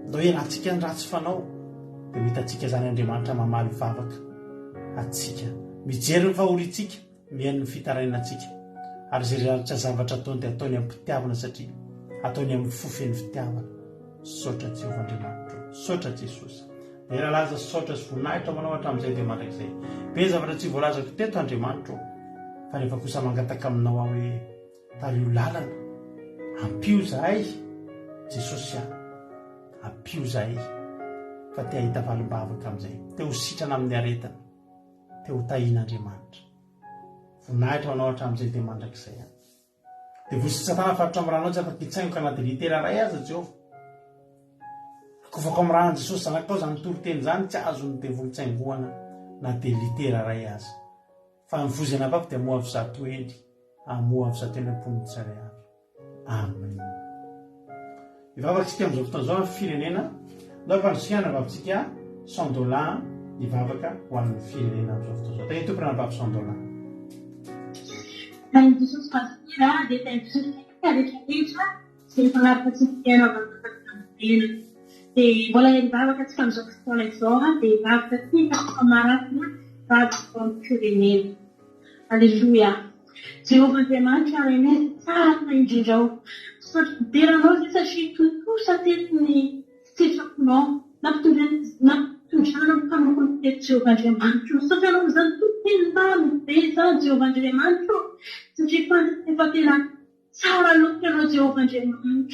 andao hialantsika ny ratsy fanao, dia hitantsika zany Andriamanitra mamaly vavaka atsika, mijery ny fahoritsika, mihaino ny fitarainantsika. Ary zay rehetra zavatra ataony dia ataony amin'ny fitiavana satria ataony amin'ny fofeny fitiavana. Saotra Jehovandriamanitra, saotra Jesosy. Dia rahalaza saotra sy voninahitra manao hatramin'izay dia mandrakizay. Be zavatra tsy voalazako teto Andriamanitra, fa rehefa kosa mangataka aminao aho hoe tario lalana, ampio zahay Jesosy ampio zahay fa te hahita valim-bavaka amin'izay, te ho sitrana amin'ny aretina, te ho tahian'Andriamanitra. Voninahitra manao hatramin'izay dia mandrakizay. Dia vosy Satana faritra amin'ny ranao tsy afaka hitsaingo ka anaty litera ray aza Jehovah. Akofako amin'ny rahan'i Jesosy zanakao zany toro-teny zany tsy azony dia volon-tsaingoana na dia litera ray aza. Fa ny vozana avako dia moavy zato ely, moavy zato ely am-pon'ny tsara avy. Amen. Ivavaka amin'izao fotoana izao firenena, ndao fandrosiana vavintsika $100 ivavaka ho an'ny firenena amin'izao fotoana izao. Tena tompona ny vavi $100. Kan Jesus pasira dia tension ada cerita setelah persekian orang tertentu. Di bola yang bawa ke sekolah sekolah zoha di bawa ke kemaratnya bawa konfirmasi. Haleluya. Jehovah Tuhan ini sangat menjauh. Dia orang itu sih tuh saat ini setiap no nak tujuan kamu untuk Jehovah Tuhan. Sekarang zantu tinbam desa Jehovah Tuhan. Sejauh itu Sara lukero Jehovah Tuhan.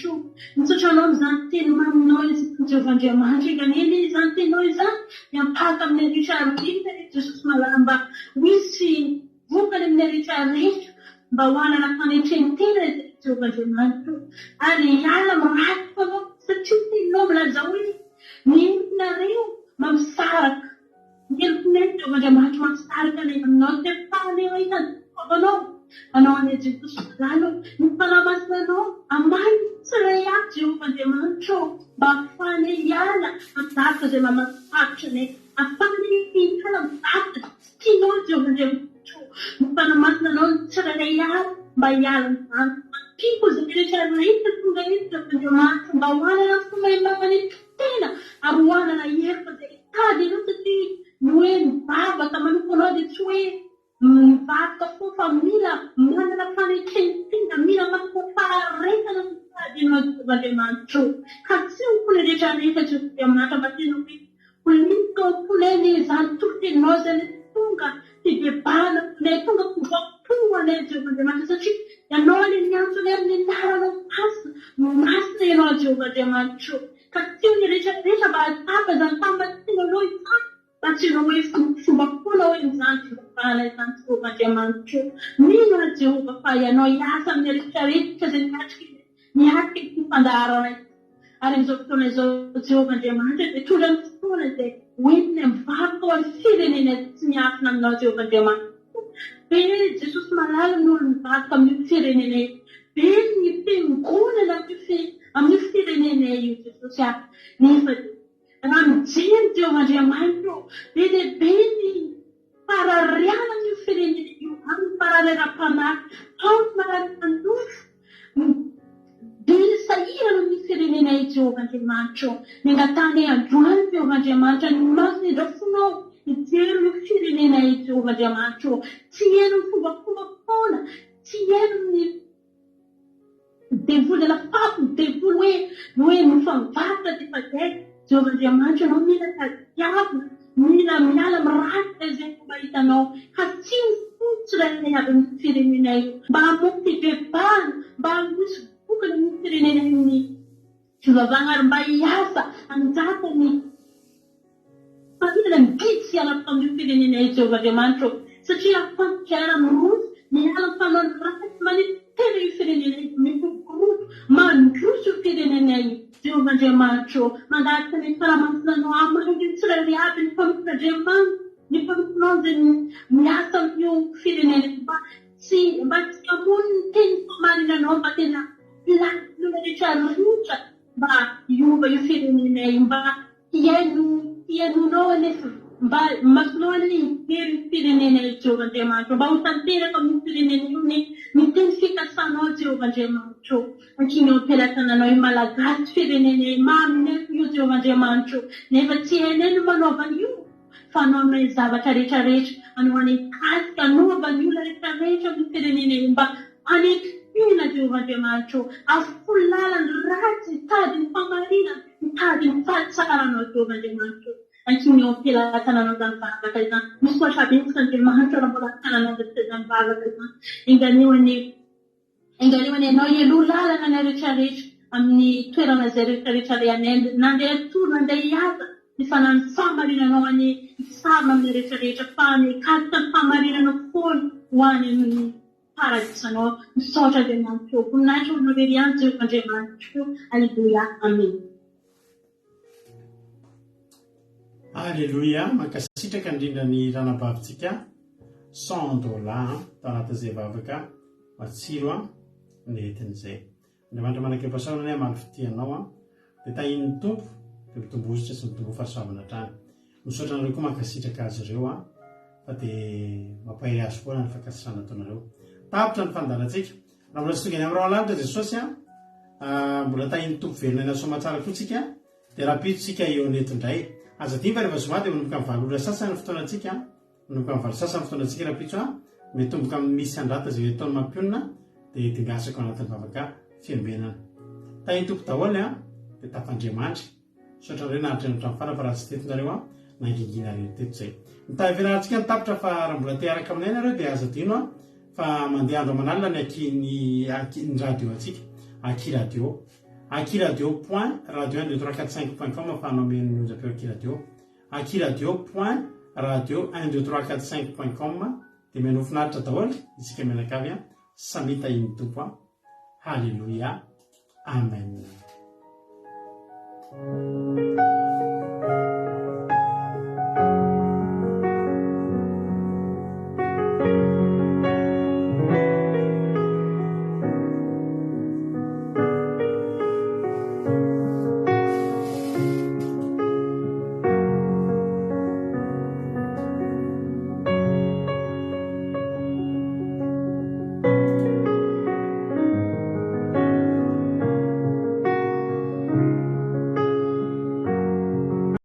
Sejauh zanti mam noise Jehovah Tuhan. Jika ini zanti noise yang pakam dari cara kita Yesus malamba. Wisi bukan dari cara itu bawa anak anak cinta Jehovah Tuhan. Ada yang menghat kalau secuti no melazui ni nariu mamsak. Gilnet Jehovah Tuhan mamsak kan yang note pani itu apa ano ni Jesus lalo palamas na no amay saraya Jehovah Tuhan bafani yana at sa mama action apani pinhalam at kino Jehovah Tuhan palamas na no saraya bayalan people that are related to the Jehovah bawana na kumay mga nitena arwana na yepa de kadi no tati nuen baba taman kuno de tsue baka po família mana na pani tinta mira ma po para reta na di no bade mancho kasi un pole de chane ka chu ya mata batino pi polito poleny izany totenao zany tonga fidebahana polay tonga kovapoana Jehovah Andriamanitra satria ianao any miantsony amin'ny anarana masina ianao Jehovah Andriamanitra ka teo ny rehetrarehetra mba hatapa zany famatiana anao izany mba tsy ianao hoe fombafoana hoe izany fidebahana izany Jehovah Andriamanitra mino Jehovah fa ianao hiasa amin'ny rehetrarehetra zay miatrika ity fandaharana ary amin'izao fotoana izao Jehovah Andriamanitra dia tondra ny fotoana izay hoentina mivaroka ao amin'ny firenena tsy miafina aminao Jehovah Andriamanitra. Be Jesosy malala ny olo mivaroka amin'io firenena io. Be ny fiangonana amin'io firenena io Jesosy ahy. Nefa raha mijery Jehovah Andriamanitra be dia be ny farariana amin'io firenena io. Amin'ny farareram-panahy, ao ny marary-pandofo. Dia sahirana amin'ny firenena io Jehovah Andriamanitra. Nengatany androany Jehovah Andriamanitra ny masina idrafonao hijery io firenena io Jehovah Andriamanitra. Tsy heno ny fomba foana, tsy heno ny devoly della fapo, devoly hoe mifamvaratra dia fadai Jehovah Andriamanitra anao mila tadiavina, mila miala mirakitra izay fomba hitanao ka tsy mifotsy raha avy amin'ny firenena io mba hamoky fidebahana, mba hamotsy bokany amin'ny firenena io ny fivavahana ary mba hiasa anjata ny familana mibidy sy alaka amin'io firenena io Jehovah Andriamanitra satria fampiarana miroso miala fanao rakatra manitena io firenena io mifogoroto mandroso io firenena io Jehovah Andriamanitra mandaraka ny faramansinanao amin'ny tsirairay aby ny mpamitandriamanitra ny mpamitinao zay miasa amin'io firenena mba tsy hamono ny teny famarinanao mba tena pilana rehetra rotra mba hiova io firenena io mba hiainonao anefa mba masonao any hijery io firenena io Jehovah Andriamanitra mba ho tanteraka amin'ny firenena io ny teny fikasanao Jehovah Andriamanitra ankiny eo am-pelatananao io malagasy firenena io maminefo io Jehovah Andriamanitra nefa tsy hainay no manaovany io fa anaonay zavatra rehetrarehetra anao anekasika anaovany io rehetrarehetra amin'ny firenena io mba anekina Jehovah Andriamanitra afolalany ratsy tady ny famarina tady ny fahatsaranao Jehovah Andriamanitra ankiny eo am-pelatananao zany vavaka izany misy koa sabetsika Andriamanitra raha mbola tananao zany vavaka izany enganehoany ianao ialoha lalana ny rehetrarehetra amin'ny toerana izay rehetrarehetra ray anendy nandeha tory nandeha hiasa ny fanany famarinanao any sarina amin'ny rehetrarehetra fa ny kasika ny famarinanao foana ho any amin'ny paradisanao misaotra Andriamanitra voninahitra ho norery any Jehovah Andriamanitra alleluia amen. Alleluia mankasitraka indrindra ny ranabavitsika $100 tanaty izay vavaka matsiro netin'izay Andriamanitra manake-pasaorana amaly fitianao dia tahin'ny tompo dia mitombositra sy mitombo fahasoavana hatrany misaotra nareo koa mankasitraka azy ireo fa dia mampahay azy foana ny fankasitrahana ataonareo tapitra ny fandalantsika raha mbola sy tonga any amin'ny rahalanitra Jesosy mbola tahin'ny tompo velona ny asomatsara kotsika dia rapiditsika eo netindray aza dimy fa rehefa zoma dia manomboka amin'ny valora sasany fotoanantsika manomboka amin'ny valo sasany fotoanantsika rapitso metomboka amin'ny misy andrata izay ataony mampionina dia dingasako anatin'ny vavaka fiambenana tahin'ny tompo daholo dia tapandriamanitra sotra reo naharitra ny trano fana fa raha tsy tetinareo nangingina reo teto zay mitaverahantsika ny tapitra fa raha mbola te araka aminay nareo dia aza dino fa mandeha andro amanalina ny ny radio antsika akiradio.radio12345.com afahanao men'ny onjapeo akiradio.radio12345.com dia menofinaritra daholo isika menakavy samita iny tompo halleluia amen.